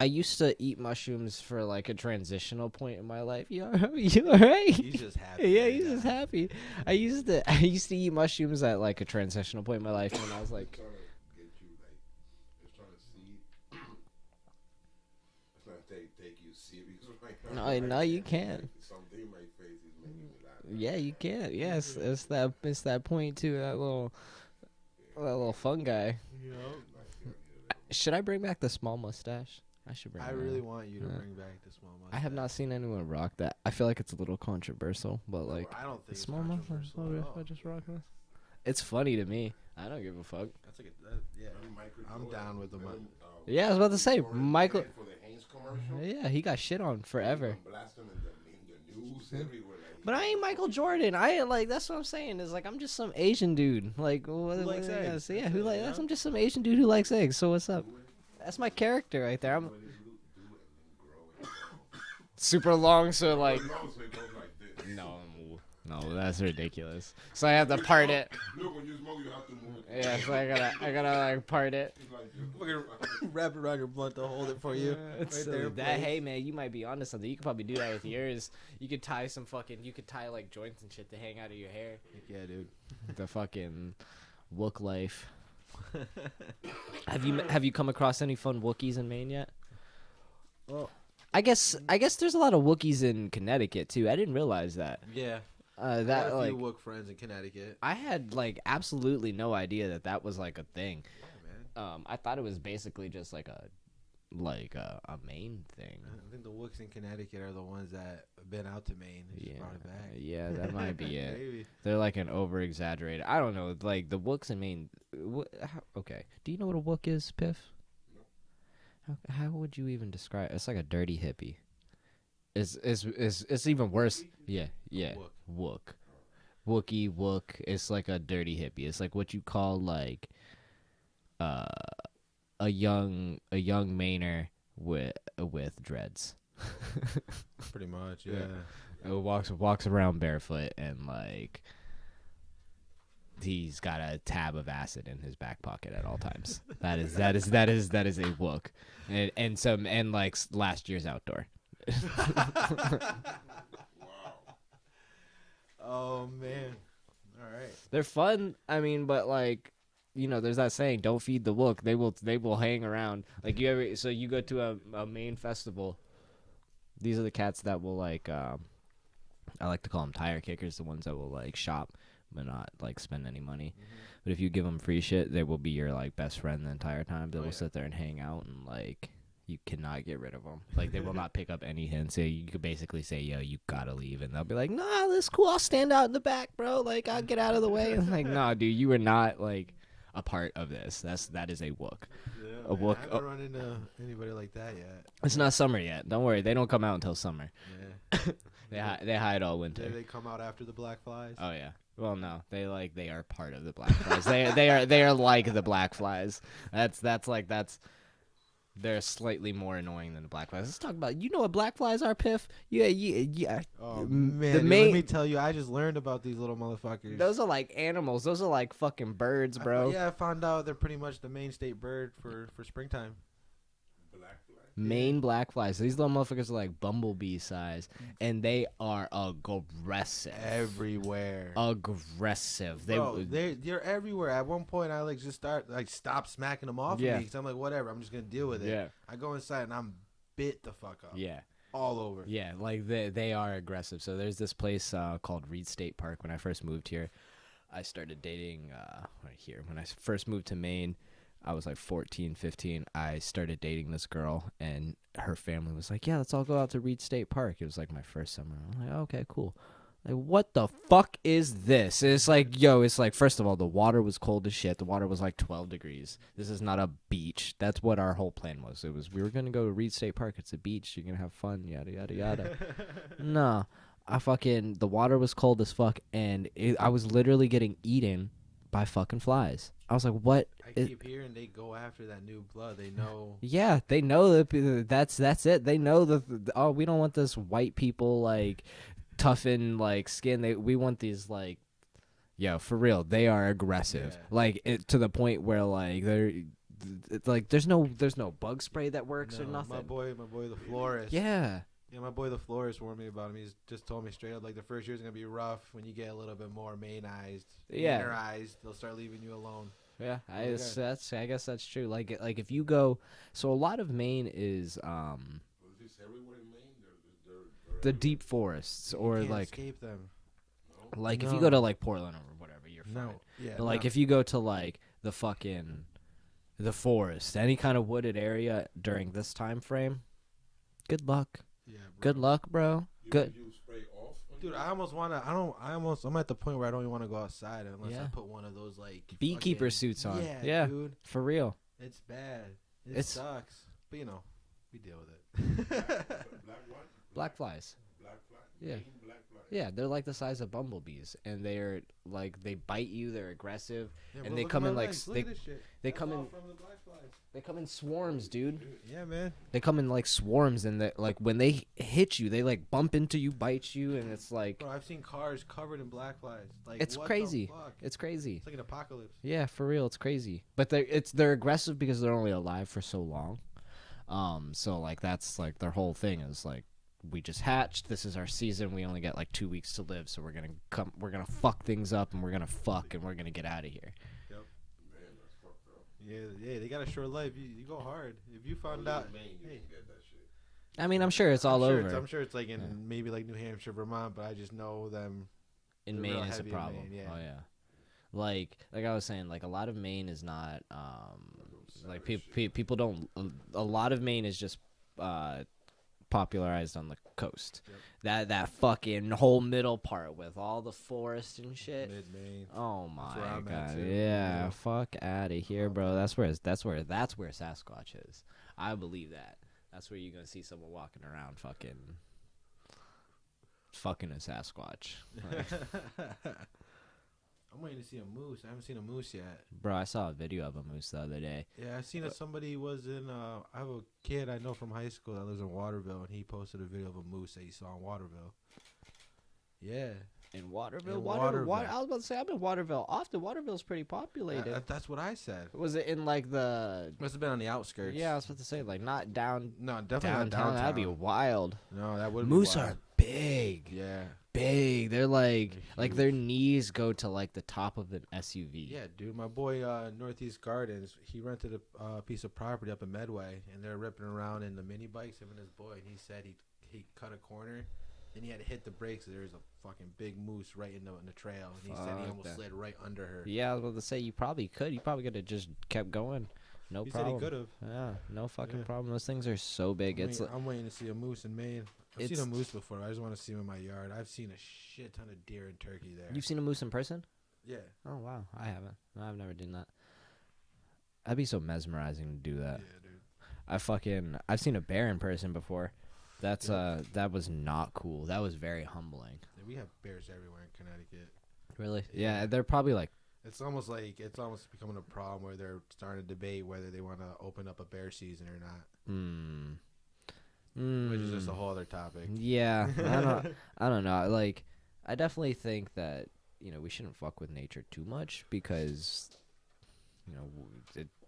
I used to eat mushrooms for like a transitional point in my life. You alright? He's just happy. Yeah, he's just happy. I used to eat mushrooms at like a transitional point in my life when I was like. Take you serious right now. No, you can't. Something in my face is making me laugh. Yeah, you can't. Yes, it's that point too. That little fun guy. Yep. Should I bring back the small mustache? I should bring. I really want you to bring back the small mustache. I have not seen anyone rock that. I feel like it's a little controversial, but like I don't think small mustache. I just rock this. It's funny to me. I don't give a fuck. That's like yeah. I'm down with the money. Yeah, I was about to say Michael. For the Haynes commercial. Yeah, he got shit on forever. Blast him in the news everywhere. But I ain't Michael Jordan. I ain't like that's what I'm saying. Is like I'm just some Asian dude. Like what likes eggs. Yeah, who like that's I'm just some Asian dude who likes eggs. So what's up? That's my character right there. I'm super long, so like no, that's ridiculous. So I have to part it. Look, when you smoke, you have to move. Yeah, so I gotta like part it. Wrap it around your blunt to hold it for you. Hey man, you might be onto something. You could probably do that with yours. You could tie like joints and shit to hang out of your hair. Yeah, dude. The fucking Wook life. Have you come across any fun Wookiees in Maine yet? Well, I guess there's a lot of Wookiees in Connecticut too. I didn't realize that. Yeah. That I got a like few Wook friends in Connecticut. I had like absolutely no idea that was like a thing. Yeah, man. I thought it was basically just like a Maine thing. I think the Wooks in Connecticut are the ones that have been out to Maine. Just brought it back. Yeah, that might be it. Maybe. They're like an over exaggerated. I don't know. Like the Wooks in Maine. Okay, do you know what a Wook is, Piff? No. How would you even describe? It's like a dirty hippie. It's even worse. Yeah. Wook. Wookie, Wook. It's like a dirty hippie. It's like what you call like a young Mainer with dreads. Pretty much, yeah. Walks around barefoot and like he's got a tab of acid in his back pocket at all times. that is a Wook, and like last year's outdoor. Oh man! All right. They're fun. I mean, but like, you know, there's that saying, "Don't feed the Wook." They will hang around. Like you go to a Maine festival. These are the cats that will like. I like to call them tire kickers. The ones that will like shop, but not like spend any money. Mm-hmm. But if you give them free shit, they will be your like best friend the entire time. They will sit there and hang out and like. You cannot get rid of them. Like, they will not pick up any hints. So you could basically say, yo, you gotta leave. And they'll be like, nah, this is cool. I'll stand out in the back, bro. Like, I'll get out of the way. And like, nah, dude, you are not, like, a part of this. That is a Wook. Yeah, Wook. I haven't run into anybody like that yet. It's not summer yet. Don't worry. They don't come out until summer. Yeah. They hide all winter. Do they come out after the black flies? Oh, yeah. Well, no. They are part of the black flies. they are like the black flies. They're slightly more annoying than the black flies. Let's talk about. You know what black flies are, Piff? Yeah. Oh man, let me tell you, I just learned about these little motherfuckers. Those are like animals. Those are like fucking birds, bro. I found out they're pretty much the Maine state bird for springtime. Maine black flies. These little motherfuckers are like bumblebee size, and they are aggressive. Everywhere. Aggressive. They're everywhere. At one point, I stop smacking them off of me because I'm like, whatever. I'm just gonna deal with it. Yeah. I go inside and I'm bit the fuck up. Yeah. All over. Yeah, like they are aggressive. So there's this place called Reed State Park. When I first moved here, I started dating right here. When I first moved to Maine, I was like 14, 15. I started dating this girl, and her family was like, yeah, let's all go out to Reed State Park. It was like my first summer. I'm like, okay, cool. Like, what the fuck is this? And it's like, yo, it's like, first of all, the water was cold as shit. The water was like 12 degrees. This is not a beach. That's what our whole plan was. It was, we were going to go to Reed State Park. It's a beach. You're going to have fun, yada, yada, yada. No. The water was cold as fuck, and I was literally getting eaten by fucking flies. I was like, what? I keep hearing they go after that new blood. They know. Yeah, they know that that's it. They know that, oh, we don't want this white people, like, toughen, like, skin. We want these, like, yo, for real, they are aggressive. Yeah. Like, to the point where, like, it's like there's no bug spray that works or nothing. My boy the florist. Yeah. Yeah, my boy the florist warned me about him. He's just told me straight up, like, the first year's gonna be rough. When you get a little bit more mainized, mannerized, they'll start leaving you alone. Yeah, I guess that's true. Like if you go, so a lot of Maine is Is everywhere in Maine? They're the deep forests, or you can't like escape them. like if No. you go to like Portland or whatever, you're fine. No, yeah, But like if you go to like the forest, any kind of wooded area during this time frame, good luck. yeah, bro. Good luck, bro. Good. You spray off on Dude, you? I almost wanna. I'm at the point where I don't even want to go outside unless I Yeah. put one of those like Beekeeper fucking- suits on. Yeah, Yeah. dude, For real. it's bad. It It's- sucks, but you know, we deal with it. Black what? Black flies. Black fly. Yeah. Maine black fly. Yeah, they're like the size of bumblebees, and they're like they bite you. They're aggressive, Yeah, and bro, they look come at in my like legs. Look they at this shit. they That's come all in from the black flies. they come in swarms, dude. Yeah, man. They come in like swarms, and they, like when they hit you, they like bump into you, bite you, and it's like Bro, I've seen cars covered in black flies. Like, it's what crazy. The fuck? It's crazy. It's like an apocalypse. Yeah, for real, it's crazy. But they're aggressive because they're only alive for so long. So like that's like their whole thing is like, we just hatched. This is our season. We only got like 2 weeks to live, so we're gonna fuck things up, and we're gonna get out of here. Yep. Man, that's fucked up. Yeah, they got a short life. You go hard. If you found Only out, in Maine you hey, can get that shit. I mean, I'm sure it's all over. I'm sure it's like in maybe like New Hampshire, Vermont, but I just know them. In they're Maine, real it's a heavy in problem. Maine, yeah. Oh yeah, like I was saying, like a lot of Maine is not like people don't. A lot of Maine is just popularized on the coast. Yep. That fucking whole middle part with all the forest and shit. Mid Maine. Oh my where I'm at, god! too. Yeah, Yeah. fuck out of here, bro. That's where Sasquatch is. I believe that. That's where you're gonna see someone walking around fucking a Sasquatch. Like, I'm waiting to see a moose. I haven't seen a moose yet. bro, I saw a video of a moose the other day. Yeah, I seen that somebody was in. I have a kid I know from high school that lives in Waterville, and he posted a video of a moose that he saw in Waterville. Yeah, In Waterville, In Waterville. Waterville. I was about to say I'm in Waterville. Often Waterville's pretty populated. that's what I said. Was it in like the? Must have been on the outskirts. Yeah, I was about to say like not down No, definitely downtown. not downtown. That'd be wild. No, that would Moose be are wild. big, Yeah. big. They're like They're their huge. knees go to like the top of an SUV. Yeah, dude. My boy, Northeast Gardens, he rented a piece of property up in Medway, and they're ripping around in the mini bikes, him and his boy. And he said he cut a corner, and he had to hit the brakes. So there's a fucking big moose right in the trail, and he said he Fuck almost that. slid right under her. Yeah, I was about to say you probably could. You probably could have just kept going. No He problem. said he could have. Yeah, no fucking Yeah. problem. Those things are so big. I'm waiting to see a moose in Maine. I've seen It's- a moose before. I just want to see him in my yard. I've seen a shit ton of deer and turkey there. You've seen a moose in person? Yeah. Oh wow, I haven't. No, I've never done that. That'd be so mesmerizing to do that. Yeah, dude. I've seen a bear in person before. That's Yeah. that was not cool. That was very humbling. Yeah, we have bears everywhere in Connecticut. Really? Yeah. Yeah, they're probably like It's almost becoming a problem where they're starting to debate whether they want to open up a bear season or not, which is just a whole other topic. Yeah, I don't know. Like, I definitely think that we shouldn't fuck with nature too much because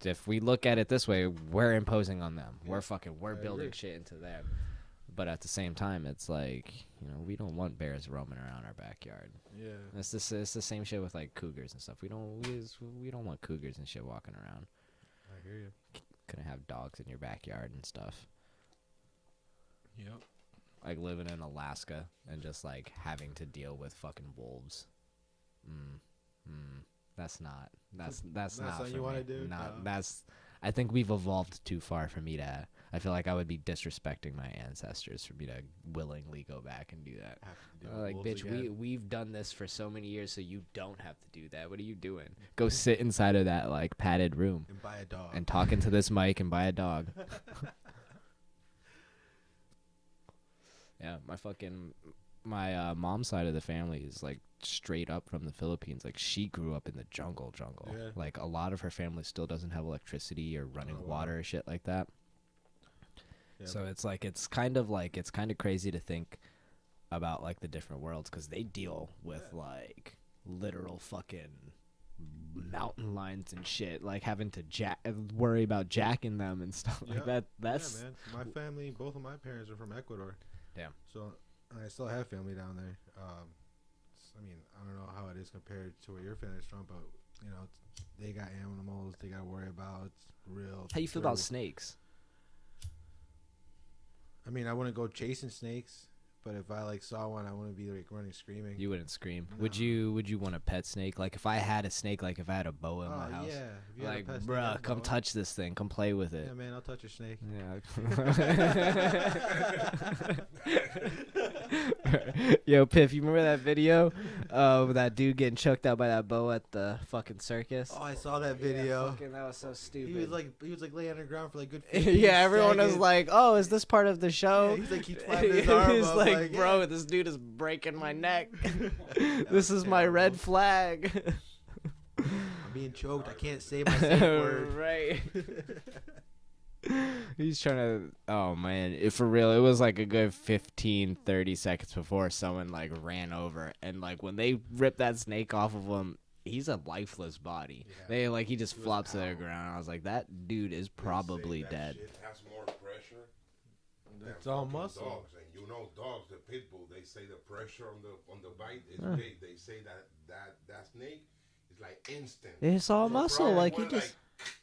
if we look at it this way, we're imposing on them. We're I building agree. shit into them. But at the same time, it's like we don't want bears roaming around our backyard. Yeah. It's the same shit with like cougars and stuff. We don't want cougars and shit walking around. I hear you. Couldn't have dogs in your backyard and stuff. Yep. Like living in Alaska and just like having to deal with fucking wolves. That's not That's not something for you wanna me. do? Not No. that's. I think we've evolved too far for me to. I feel like I would be disrespecting my ancestors for me to willingly go back and do that. Have to do Like, wolves bitch, again. we've done this for so many years, so you don't have to do that. What are you doing? Go sit inside of that like padded room And buy a dog. and talk into this mic and buy a dog. Yeah, my mom's side of the family is like straight up from the Philippines. Like, she grew up in the jungle. Yeah. Like, a lot of her family still doesn't have electricity or running Oh, wow. water or shit like that. Yeah. So it's kind of crazy to think about like the different worlds, because they deal with like literal fucking mountain lions and shit, like having to worry about jacking them and stuff like that. That's yeah, man. My family, both of my parents are from Ecuador. Damn. So I still have family down there. I mean, I don't know how it is compared to where your family's from, but you know, they got animals they got to worry about. It's real. how you feel about snakes. I mean, I wouldn't go chasing snakes, but if I like saw one, I wouldn't be like running screaming. You wouldn't scream. No. Would you want a pet snake? Like, if I had a snake, like if I had a boa in my house, Yeah. If you had a like, pet snake, I'd bruh, come go. touch this thing, come play with it. Yeah, man, I'll touch your snake. Yeah. Yo, Piff, you remember that video of that dude getting choked out by that boa at the fucking circus? Oh, I saw that Yeah, video. fucking, that was so stupid. He was like laying on the ground for like good 15 yeah, everyone was seconds. like, "Oh, is this part of the show?" Yeah, he's like, keeps flapping his arm He's up, like, "Bro, yeah. this dude is breaking my neck. That This was is my terrible. red flag." I'm being choked. I can't say my safe word. Right. He's trying to. Oh man, for real, it was like a good 15-30 seconds before someone like ran over, and like when they ripped that snake off of him, he's a lifeless body. Yeah. He just He was flops to the out. ground. I was like, that dude is They say probably that dead. Shit has more pressure than It's all fucking muscle. Dogs. And you know, dogs, the pit bull, they say the pressure on the bite is Huh. big. They say that snake is like instant. It's all So muscle, probably like he went, just.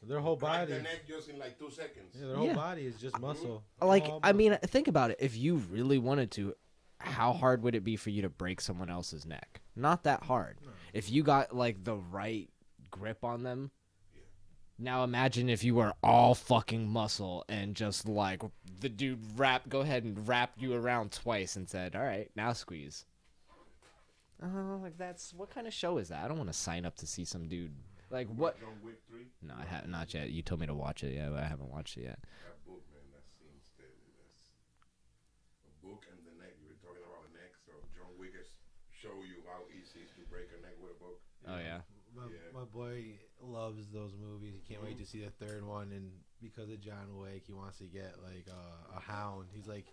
Their whole crack body. the neck just in like 2 seconds. Yeah, their whole Yeah. body is just muscle. Like, All I mean, muscle. think about it. If you really wanted to, how hard would it be for you to break someone else's neck? Not that hard. No. If you got like the right grip on them. Yeah. Now imagine if you were all fucking muscle and just like the dude go ahead and wrapped you around twice and said, "All right, now squeeze." Like, that's what kind of show is that? I don't want to sign up to see some dude like what. John Wick 3? No, I have not yet. You told me to watch it, yeah, but I haven't watched it yet. That book, man, that seems deadly. That's a book and the neck. You were talking about the neck, so John Wick is show you how easy it is to break a neck with a book. Oh yeah. My boy loves those movies. He can't wait to see the third one, and because of John Wick, he wants to get like a hound. He's like,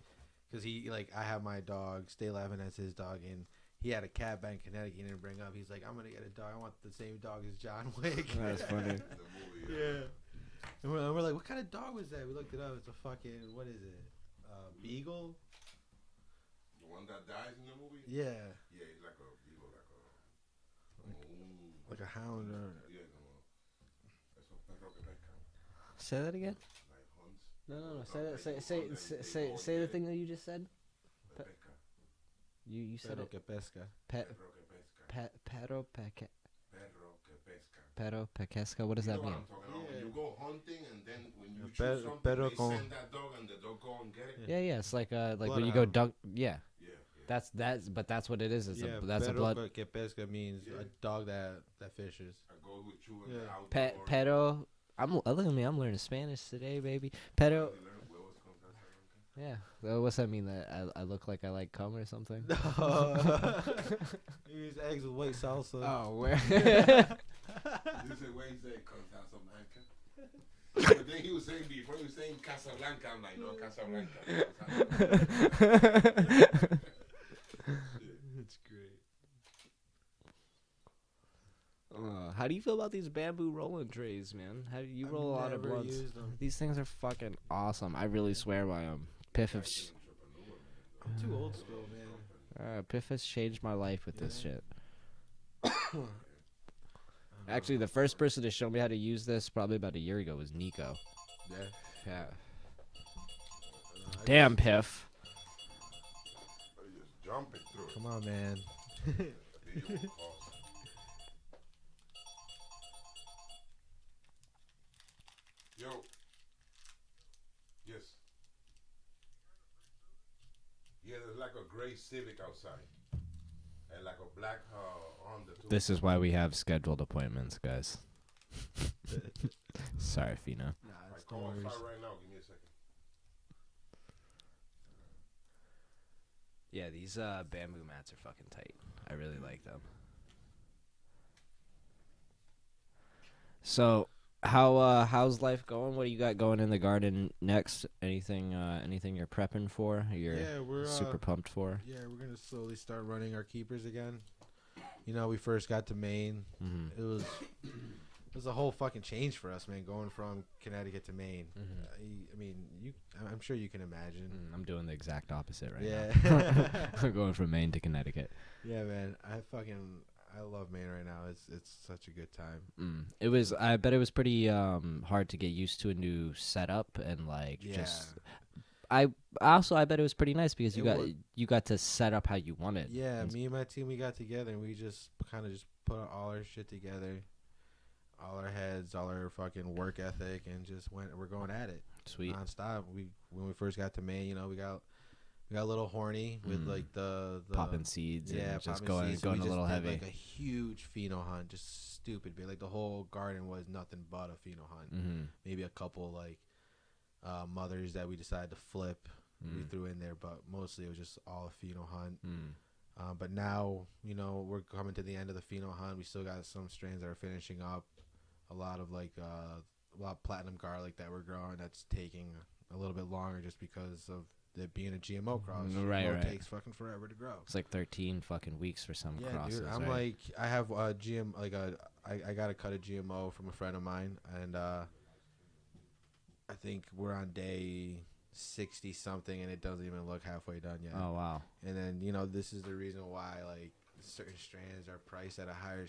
because he like I have my dog, Stay Laughing, as his dog, and he had a cat back in Connecticut he didn't bring up. He's like, I'm gonna get a dog. I want the same dog as John Wick. That's funny. The movie. Yeah. And we're like, what kind of dog was that? We looked it up. It's a fucking, what is it? Beagle? The one that dies in the movie? Yeah. Yeah, he's like a beagle, Like a hound or. yeah, como esos perros que pescan, Say that again. like hunts. No. They go Say and the get thing that you just said. the pesca. You said Perro it. que pesca. Pe- Perro que pesca. Pero peque. Perro que pesca. Pero pequesca. What does You that know mean? what I'm talking about? Yeah. You go hunting and then when you Perro- choose something, perro they con- send that dog and the dog go and get it. Yeah. It's like when you go Bloodhound. dunk. Yeah. Yeah. That's what it is. Yeah, That's a perro blood. que pesca means Yeah. a dog that fishes. I go with you in Yeah. the outdoor. Pero. Look at me. I'm learning Spanish today, baby. Pero. You learn huevos con salsa blanca. Yeah. What's that mean? That I look like I like cum or something? He use eggs with white salsa. Oh, where? This is what he said, con salsa blanca. But then he was saying, before he was saying Casablanca, I'm like, no, Casablanca. It's great. How do you feel about these bamboo rolling trays, man? How do you I've roll a lot of never blunts? used them. These things are fucking awesome. I really swear by them. Piff has, I'm too old school, man. Piff has changed my life with this Yeah. shit. Actually, the first person to show me how to use this probably about a year ago was Nico. Yeah. Yeah. I Damn, Piff. Just jumping through it. Come on, man. The video will pause. Yo. Yes. Civic outside. And like a black Honda too. This is why we have scheduled appointments, guys. Sorry, Pheno. Nah, Alright, it's call no on worries. fire right now. Give me a second. Yeah, these bamboo mats are fucking tight. I really like them. So, how's life going? What do you got going in the garden next? Anything you're prepping for? Yeah, we're super pumped for? Yeah, we're gonna slowly start running our keepers again. You know, we first got to Maine. Mm-hmm. It was a whole fucking change for us, man. Going from Connecticut to Maine. Mm-hmm. I mean, I'm sure you can imagine. I'm doing the exact opposite right Yeah. now. I'm going from Maine to Connecticut. Yeah, man. I love Maine right now. It's such a good time. It was. I bet it was pretty hard to get used to a new setup and like Yeah. just. I bet it was pretty nice because It you got to set up how you wanted. Yeah, And me and my team, we got together and we just kind of just put all our shit together, all our heads, all our fucking work ethic, and just we're going at it. Sweet. Nonstop. When we first got to Maine, you know, we got a little horny with like the popping seeds. yeah, and just popping seeds. going We a little just did, heavy. like a huge pheno hunt, just stupid big. Like the whole garden was nothing but a pheno hunt. Mm-hmm. Maybe a couple like mothers that we decided to flip. We threw in there, but mostly it was just all a pheno hunt. But now, you know, we're coming to the end of the pheno hunt. We still got some strains that are finishing up. A lot of platinum garlic that we're growing that's taking a little bit longer just because of it being a GMO cross. Right. It takes fucking forever to grow. It's like 13 fucking weeks for some Yeah, crosses. dude. I'm right? like, I have a GM, I got a cut of GMO from a friend of mine, and I think we're on day 60 something, and it doesn't even look halfway done yet. Oh wow. And then, you know, this is the reason why like certain strands are priced at a higher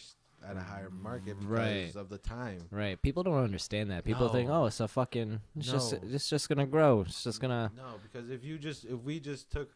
market because Right. of the time. Right. People don't understand that. People think, No. oh, it's a fucking, No. it's just gonna grow. It's just gonna. No, because if we just took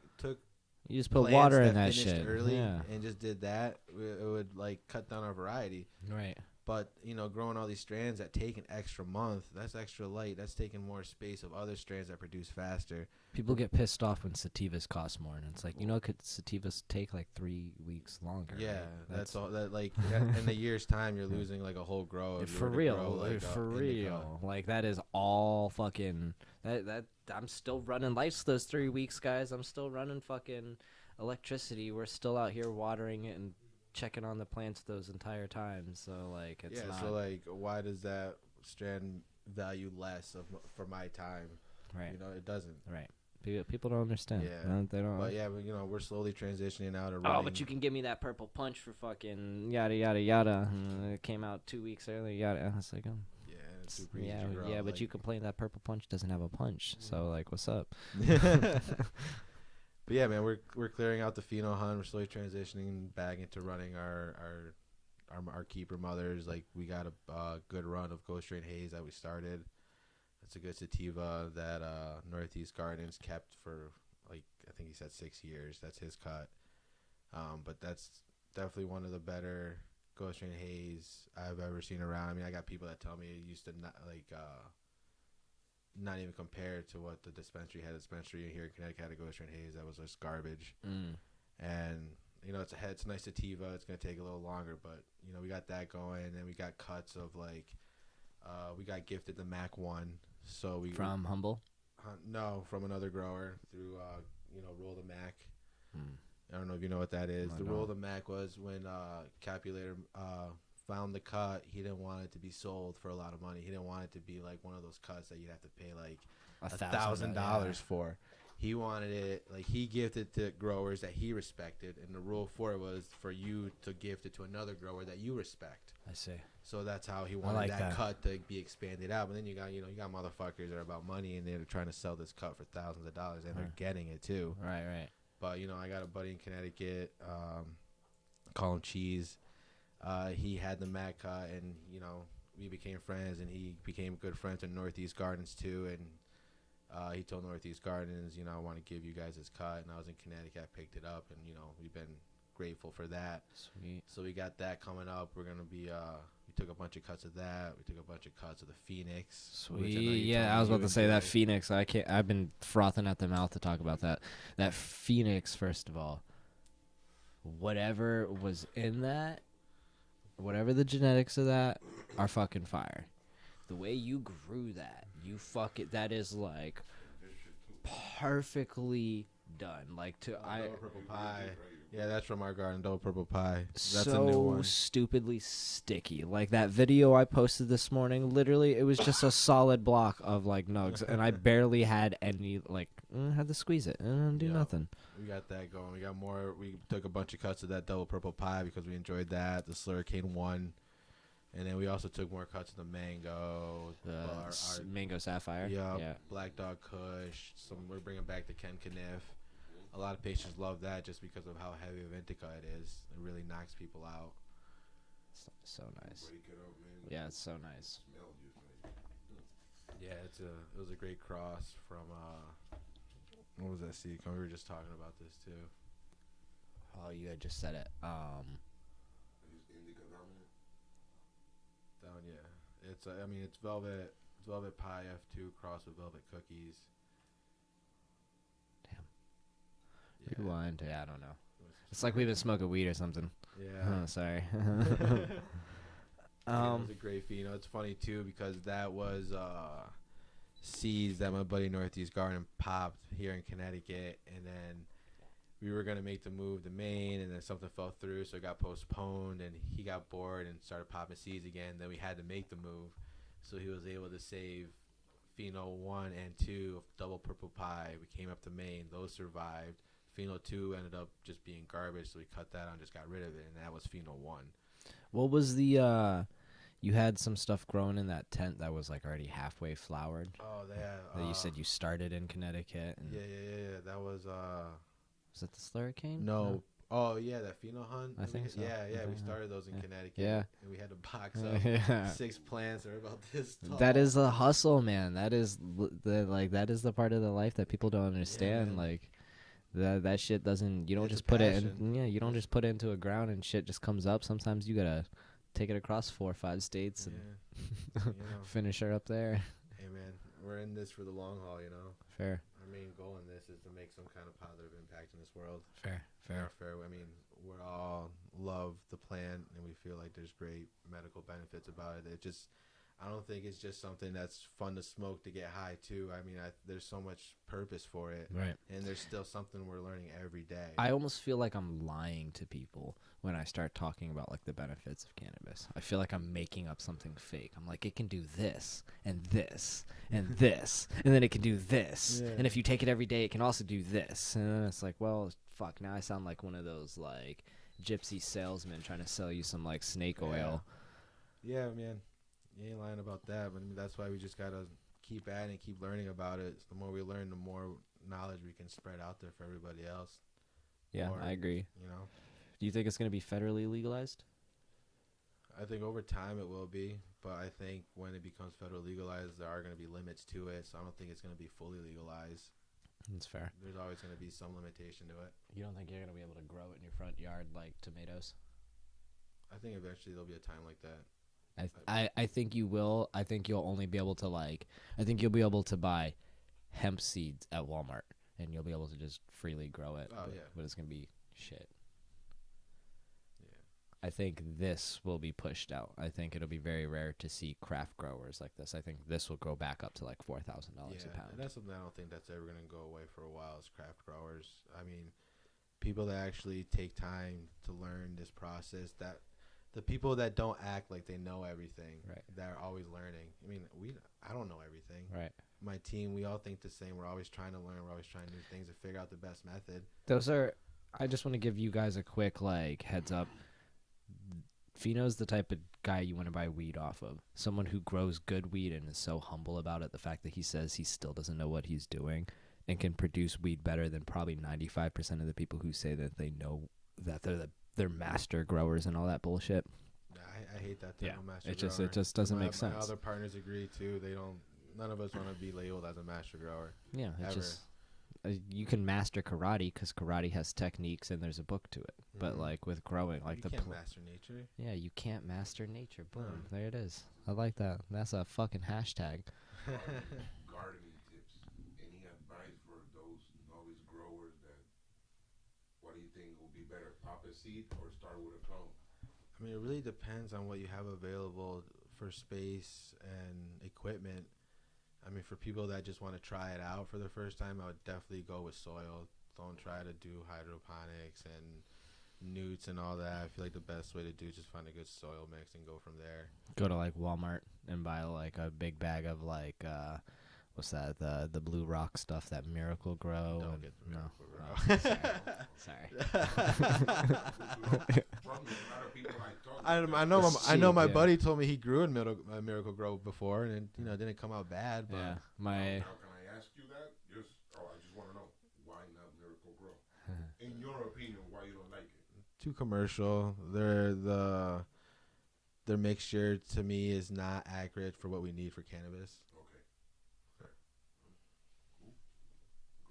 You just put plants water in that that finished shit. early Yeah. and just did that, it would like cut down our variety. Right. But, you know, growing all these strands that take an extra month, that's extra light. That's taking more space of other strands that produce faster. People get pissed off when sativas cost more, and it's like, you know, could sativas take like 3 weeks longer? Yeah, right? that's all. That like in a year's time, you're losing like a whole grow. if you For were to real, grow, like, for indica. real. Like that is all fucking. That I'm still running lights those 3 weeks, guys. I'm still running fucking electricity. We're still out here watering it and checking on the plants those entire times. So like, it's not So like, why does that strand value less for my time? right. You know, it doesn't. Right. People don't understand. Yeah. They don't. But yeah, you know, we're slowly transitioning out of. Oh, but you can give me that purple punch for fucking yada yada yada. It came out 2 weeks earlier. Yada. It's like, Yeah, it's super easy yeah, to grow, yeah. But like- you complain that purple punch doesn't have a punch. So like, what's up? But yeah, man, we're clearing out the pheno hunt. We're slowly transitioning back into running our keeper mothers. Like we got a good run of Ghost Train Haze that we started. It's a good sativa that Northeast Gardens kept for like I think he said 6 years. That's his cut. But that's definitely one of the better Ghost Train Haze I've ever seen around. I mean, I got people that tell me it used to not even compared to what the dispensary had. Dispensary here in Connecticut had a Ghost Train Haze that was just garbage. And you know, it's a nice sativa. It's gonna take a little longer, but you know, we got that going, and we got cuts of like, we got gifted the Mac 1. So we From Humble. no, from another grower through Roll the Mac. I don't know if you know what that is. The Roll the Mac was when Capulator found the cut. He didn't want it to be sold for a lot of money. He didn't want it to be like one of those cuts that you'd have to pay like $1,000 for. He wanted it, like he gifted to growers that he respected, and the rule for it was for you to gift it to another grower that you respect. I see. So that's how he wanted like that that. cut to be expanded out. But then you got motherfuckers that are about money, and they're trying to sell this cut for thousands of dollars, and they're getting it too. Right. But you know, I got a buddy in Connecticut, call him Cheese. He had the Mac cut, and you know, we became friends, and he became good friends with Northeast Gardens too. And he told Northeast Gardens, you know, I want to give you guys this cut. And I was in Connecticut, I picked it up, and you know, we've been grateful for that. Sweet. So we got that coming up. We're gonna be we took a bunch of cuts of that. We took a bunch of cuts of the Phoenix. which I know Sweet. you Yeah, told I me was you about to say that enjoy. Phoenix. I can't. I've been frothing at the mouth to talk about that. That Phoenix, first of all, whatever was in that, whatever the genetics of that, are fucking fire. The way you grew that, you fuck it. That is like perfectly done. Like to Double purple pie. Yeah, that's from our garden. Double purple pie. That's so a new one. stupidly sticky. Like that video I posted this morning, literally, it was just a solid block of like nugs, and I barely had any like. Had to squeeze it and do Yeah. nothing. We got that going. We got more. We took a bunch of cuts of that double purple pie because we enjoyed that. The Slurricane 1. And then we also took more cuts of the mango. Our Mango Sapphire. yeah. Black Dog Kush. We're bringing back the Ken Kniff. A lot of patients love that just because of how heavy of indica it is. It really knocks people out. So nice. Break it up, man. Yeah, it's so nice. Smell just like. Yeah, it was a great cross from what was that seed? We were just talking about this too. Oh, you had just said it. Is indica dominant? Down, yeah. It's it's velvet pie F2 crossed with velvet cookies. Damn. Yeah. Rewind. Yeah, I don't know. It's like we've been smoking weed or something. Yeah. Oh, sorry. Yeah, it was a great Pheno. It's funny too because that was seeds that my buddy Northeast Garden popped here in Connecticut, and then we were gonna make the move to Maine, and then something fell through, so it got postponed, and he got bored and started popping seeds again. Then we had to make the move, so he was able to save Pheno 1 and 2 of double purple pie. We came up to Maine; those survived. Pheno 2 ended up just being garbage, so we cut that out and just got rid of it, and that was Pheno 1. What was the you had some stuff growing in that tent that was like already halfway flowered? Oh, yeah. That you said you started in Connecticut. And Yeah. That was was that the Slurricane? No. Oh yeah, that Pheno hunt. I think so. Yeah. We Yeah. started those in Connecticut. Yeah. And we had to box up Yeah. 6 plants that are about this tall. That is the hustle, man. That is that is the part of the life that people don't understand. man. Like that shit doesn't. You don't It's a just put it in. passion. Yeah, you don't just put it into a ground and shit just comes up. Sometimes you gotta take it across 4 or 5 states and finish her up there. Hey man, we're in this for the long haul, Fair. Our main goal in this is to make some kind of positive impact in this world. Fair. I mean, we all love the plant, and we feel like there's great medical benefits about it. I don't think it's just something that's fun to smoke to get high too. I mean, there's so much purpose for it, Right. and there's still something we're learning every day. I almost feel like I'm lying to people when I start talking about like the benefits of cannabis. I feel like I'm making up something fake. I'm like, it can do this and this and this, and then it can do this. Yeah. And if you take it every day, it can also do this. And then it's like, well, fuck, now I sound like one of those like gypsy salesmen trying to sell you some like snake oil. Yeah, man. You ain't lying about that, but I mean, that's why we just gotta keep at it and keep learning about it. The more we learn, the more knowledge we can spread out there for everybody else. Yeah, Or, I agree. You know, Do you think it's going to be federally legalized? I think over time it will be, but I think when it becomes federally legalized, there are going to be limits to it. So I don't think it's going to be fully legalized. That's fair. There's always going to be some limitation to it. You don't think you're going to be able to grow it in your front yard like tomatoes? I think eventually there'll be a time like that. I think you will. I think you'll only be able to I think you'll be able to buy hemp seeds at Walmart, and you'll be able to just freely grow it. Oh, yeah. But it's gonna be shit. Yeah. I think this will be pushed out. I think it'll be very rare to see craft growers like this. I think this will go back up to like $4,000 a pound. And that's something I don't think that's ever going to go away for a while is craft growers. I mean, people that actually take time to learn this process, that the people that don't act like they know everything, Right. that are always learning. I mean, I don't know everything. Right. My team, we all think the same. We're always trying to learn. We're always trying new things to figure out the best method. I just want to give you guys a quick heads up. Pheno's the type of guy you want to buy weed off of. Someone who grows good weed and is so humble about it. The fact that he says he still doesn't know what he's doing and can produce weed better than probably 95% of the people who say that they know that they're master growers and all that bullshit. I hate that term, Yeah, master it grower. just doesn't make My sense. other partners agree too. None of us want to be labeled as a master grower. Yeah, Ever. you can master karate because karate has techniques and there's a book to it. But like with growing, like you can't master nature. Yeah, you can't master nature. Boom, No. there it is. I like that. That's a fucking hashtag. Gardening tips. Any advice for those novice growers that, what do you think will be better, pop a seed or start with a clone? I mean, it really depends on what you have available for space and equipment. I mean, for people that just want to try it out for the first time, I would definitely go with soil. Don't try to do hydroponics and newts and all that. I feel like the best way to do is just find a good soil mix and go from there. Go to like Walmart and buy like a big bag of like what's that, the blue rock stuff, that Miracle Grow. Don't and, get the Miracle Grow. Oh, sorry. I know my buddy told me he grew in Miracle Grow before, and it didn't come out bad. But Yeah, Now, can I ask you that? I just want to know, why not Miracle Grow? In your opinion, why you don't like it? too commercial. Their mixture to me is not accurate for what we need for cannabis. Okay.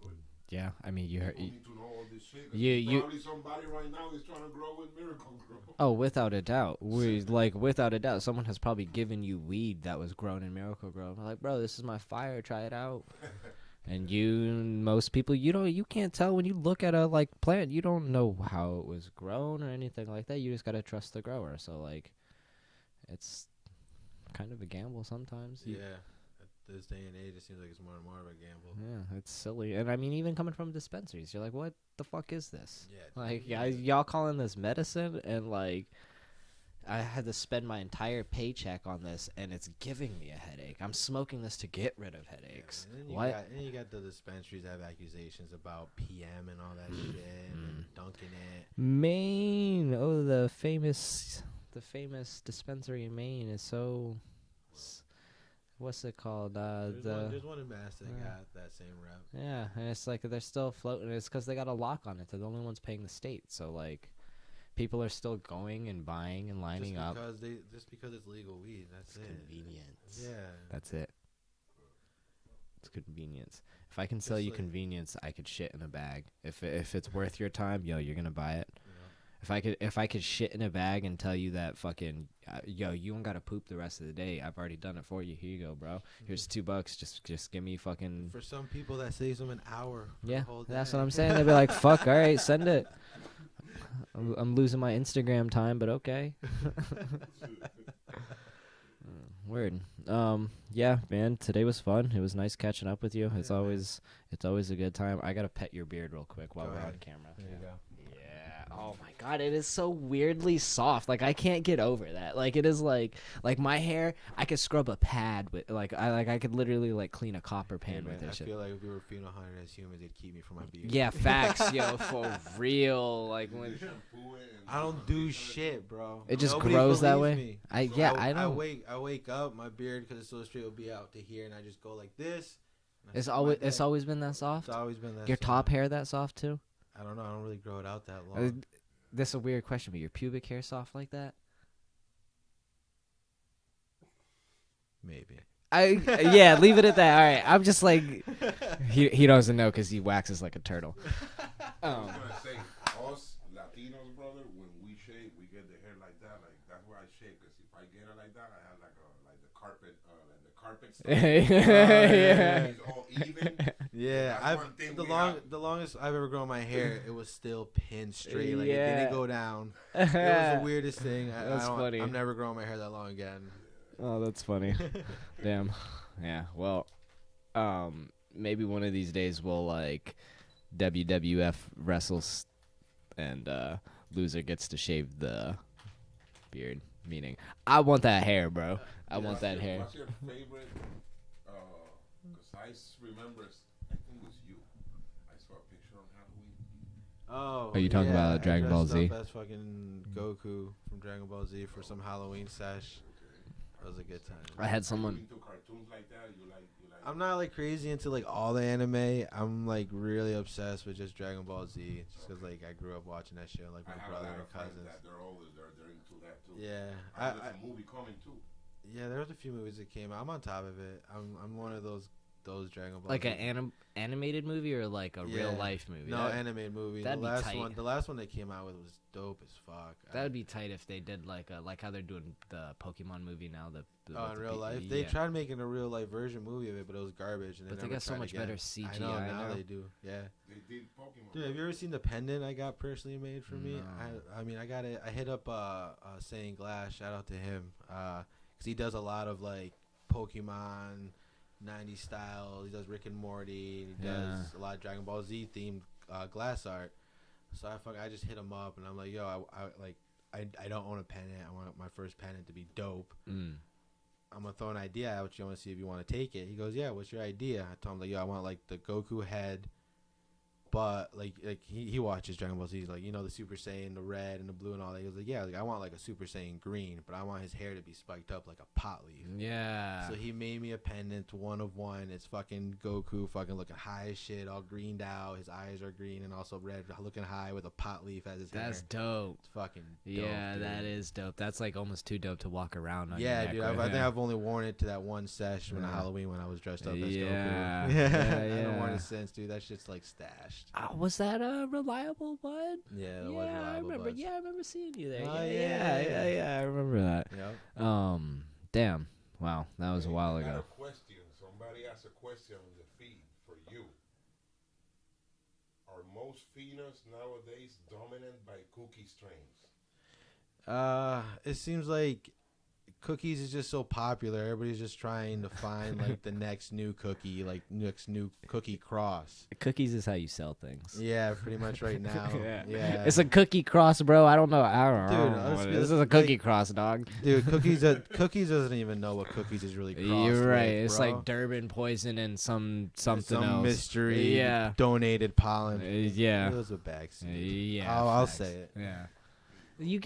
Good. Yeah, I mean, you heard. People need to know all this shit. You- Probably somebody right now is trying to grow with Miracle Grow. Oh, without a doubt. Without a doubt, someone has probably given you weed that was grown in Miracle Grow. Like, bro, this is my fire. Try it out. And most people, you can't tell when you look at a like plant. You don't know how it was grown or anything like that. You just gotta trust the grower. So like, it's kind of a gamble sometimes. Yeah. At this day and age, it seems like it's more and more of a gamble. Yeah, it's silly. And I mean, even coming from dispensaries, you're like, what the fuck is this? Yeah. Like, y'all calling this medicine? And like, I had to spend my entire paycheck on this, and it's giving me a headache. I'm smoking this to get rid of headaches. Yeah, and then What? you got the dispensaries that have accusations about PM and all that shit and dunking it. Maine. Oh, the famous dispensary in Maine is so. What's it called? There's one in Mass that got that same rep. Yeah, and it's like they're still floating. It's because they got a lock on it. They're the only ones paying the state. So like, people are still going and buying and lining up. Just because it's legal weed. That's it. Convenience. Yeah. That's it. It's convenience. If I can sell Just you like- convenience, I could shit in a bag. If it's worth your time, you're gonna buy it. Yeah. If I could shit in a bag and tell you that fucking you don't gotta poop the rest of the day. I've already done it for you. Here you go, bro. Here's $2. Just give me fucking. For some people, that saves them an hour. For Yeah, the whole that's day. what I'm saying. They'll be like, "Fuck, all right, send it." I'm losing my Instagram time, but okay. Word. Yeah, man. Today was fun. It was nice catching up with you. It's Yeah, man. always a good time. I gotta pet your beard real quick while Go we're on ahead. camera. There you go. Yeah. Oh my god, it is so weirdly soft. Like I can't get over that. Like it is like my hair. I could scrub a pad with I could literally like clean a copper pan Hey, with man, this I shit. feel like if we were Pheno hunters as humans, they'd keep me from my beard. Yeah, facts, yo, for real. Like when Shampoo it and I don't do shit, bro. it just Nobody grows that believes way. me. I I don't. wake up, my beard, because it's so straight, will be out to here, and I just go like this. and I It's start always my day. always been that soft. It's always been that. Your soft. top hair that soft too? I don't know. I don't really grow it out that long. This is a weird question, but your pubic hair soft like that? Maybe. Yeah, leave it at that. All right, I'm just like he doesn't know because he waxes like a turtle. I was gonna say, us Latinos, brother, when we shave, we get the hair like that. Like that's where I shave. Cause if I get it like that, I have like the carpet stuff. Yeah. It's all even. Yeah, That's one thing we have. the longest I've ever grown my hair, it was still pinned straight. Like it Yeah. didn't go down. It was the weirdest thing. That's funny. I'm never growing my hair that long again. Oh, that's funny. Damn. Yeah. Well, maybe one of these days we'll like WWF wrestles and loser gets to shave the beard. Meaning, I want that hair, bro. I want that hair. What's your favorite? Because I remember, I think it was you. I saw a picture on Halloween. Oh, Are you talking about I Dragon Ball dressed Z? up as fucking Goku from Dragon Ball Z for some Halloween sesh. That was a good time. I had someone. Into cartoons like that, you like. I'm not like crazy into like all the anime. I'm like really obsessed with just Dragon Ball Z, just because like I grew up watching that shit like I my have brother a lot and of friends cousins. that they're into that too. Yeah, There's a movie coming too. yeah. There was a few movies that came out. I'm on top of it. I'm one of those those Dragon Balls. Like an animated movie or like a real life movie? No, animated movie. That'd the be last tight. one, the last one they came out with was dope as fuck. That would be tight if they did like how they're doing the Pokemon movie now. In real life, they tried making a real life version movie of it, but it was garbage. And but they got so much better CGI. I know now they do. Yeah. They did Pokemon. Dude, have you ever seen the pendant I got personally made for me? No. I mean, I got it. I hit up Saying Glass. Shout out to him, because he does a lot of like Pokemon 90s style. He does Rick and Morty. He does a lot of Dragon Ball Z themed glass art. So I just hit him up and I'm like, yo, I don't own a pendant. I want my first pendant to be dope. I'm gonna throw an idea out. You want to see if you want to take it? He goes, yeah. What's your idea? I told him like, yo, I want like the Goku head. But like he watches Dragon Ball Z. He's like, the Super Saiyan, the red and the blue and all that. He was like, yeah, like, I want like a Super Saiyan green, but I want his hair to be spiked up like a pot leaf. Yeah. So he made me a pendant, one of one. It's fucking Goku, fucking looking high as shit, all greened out. His eyes are green and also red, looking high with a pot leaf as his hair. That's dope. It's fucking dope. Yeah, dude. That is dope. That's like almost too dope to walk around on. Yeah, your dude. neck I think I've only worn it to that one sesh when Halloween when I was dressed up as Goku. Yeah. I haven't worn it since, dude. That shit's like stashed. Was that a reliable bud? Yeah, that was reliable. I remember. Buds. Yeah, I remember seeing you there. Oh, yeah. I remember that. Yep. Damn. Wow, that was a while I got ago. a question. Somebody asked a question on the feed for you. Are most Phenos nowadays dominant by cookie strains? It seems like cookies is just so popular. Everybody's just trying to find like the next new cookie, like next new cookie cross. Cookies is how you sell things. Yeah, pretty much right now. yeah. It's a cookie cross, bro. I don't know. Dude, this is a cookie cross, dog. Dude, cookies doesn't even know what cookies is really crossed. You're right. With, it's bro. like Durban poison and something Some else. mystery. Donated pollen. Yeah. It was a backseat. Yeah. I'll say it. Yeah.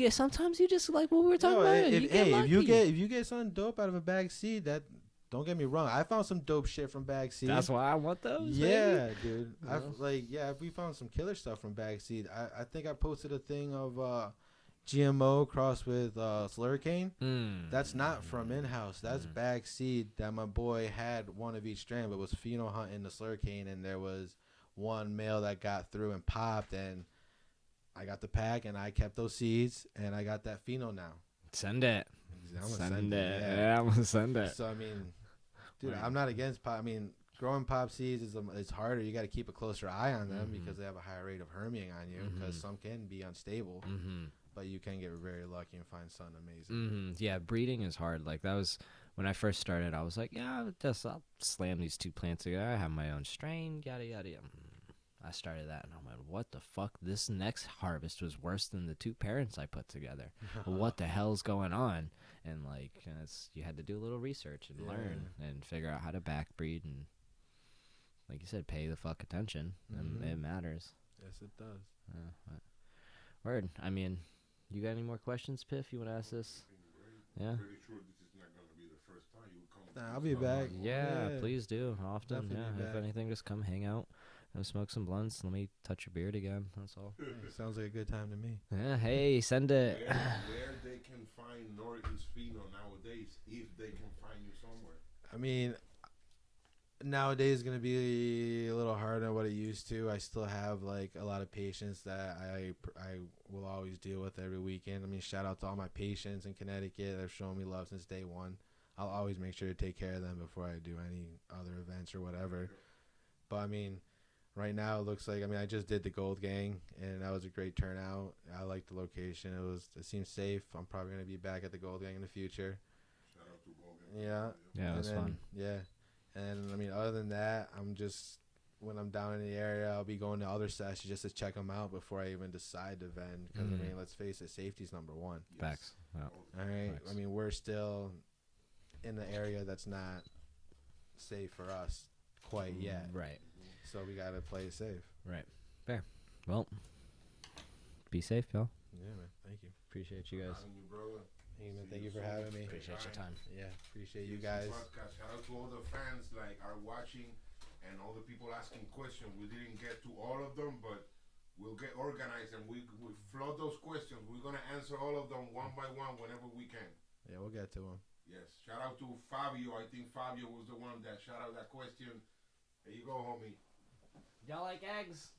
Sometimes you just like what we were talking about. If you get something dope out of a bag seed, that don't get me wrong. I found some dope shit from bag seed. That's why I want those. Yeah, baby. dude. We found some killer stuff from bag seed. I think I posted a thing of GMO crossed with slurricane. That's not from in-house. That's bag seed that my boy had one of each strand, but was pheno hunting the slurricane, and there was one male that got through and popped, and I got the pack, and I kept those seeds, and I got that pheno now. Send it. I'm gonna send it. Yeah, I'm gonna send it. So I mean, dude, I'm not against pop. I mean, growing pop seeds is harder. You got to keep a closer eye on them because they have a higher rate of herming on you. Because some can be unstable, but you can get very lucky and find something amazing. Yeah, breeding is hard. Like that was when I first started. I was like, yeah, I'll slam these two plants together. I have my own strain. Yada yada yada. I started that, and I'm like, what the fuck? This next harvest was worse than the two parents I put together. What the hell's going on? And, like, you had to do a little research and learn and figure out how to backbreed and, like you said, pay the fuck attention. And it matters. Yes, it does. Word. I mean, you got any more questions, Piff? You want to ask this? Yeah? I'm pretty sure this is not going to be the first time you come. I'll be back. Yeah, please do. Often. Definitely If anything, just come hang out. Smoke some blunts. Let me touch your beard again. That's all. Sounds like a good time to me. Yeah. Hey, send it. Where they can find Northeast Pheno nowadays, if they can find you somewhere. I mean, nowadays is gonna be a little harder than what it used to. I still have like a lot of patients that I will always deal with every weekend. I mean, shout out to all my patients in Connecticut. They've shown me love since day one. I'll always make sure to take care of them before I do any other events or whatever. But I mean, right now, it looks like, I just did the Gold Gang, and that was a great turnout. I like the location. It seems safe. I'm probably going to be back at the Gold Gang in the future. Shout out to Gold Gang. Yeah. Yeah, it was fun. Yeah. And, other than that, when I'm down in the area, I'll be going to other sessions just to check them out before I even decide to vend. Because, let's face it, safety's number one. Facts. Yeah. All right? Facts. We're still in the area that's not safe for us quite yet. Right. So we gotta play it safe. Right. Fair. Well, be safe, y'all. Yeah, man. Thank you. Appreciate you guys. Hey, man. Thank you for having me. Appreciate your time. Yeah, appreciate you guys. Shout out to all the fans are watching and all the people asking questions. We didn't get to all of them, but we'll get organized and we flood those questions. We're gonna answer all of them one by one whenever we can. Yeah, we'll get to them. Yes. Shout out to Fabio. I think Fabio was the one that shout out that question. There you go, homie. Y'all like eggs?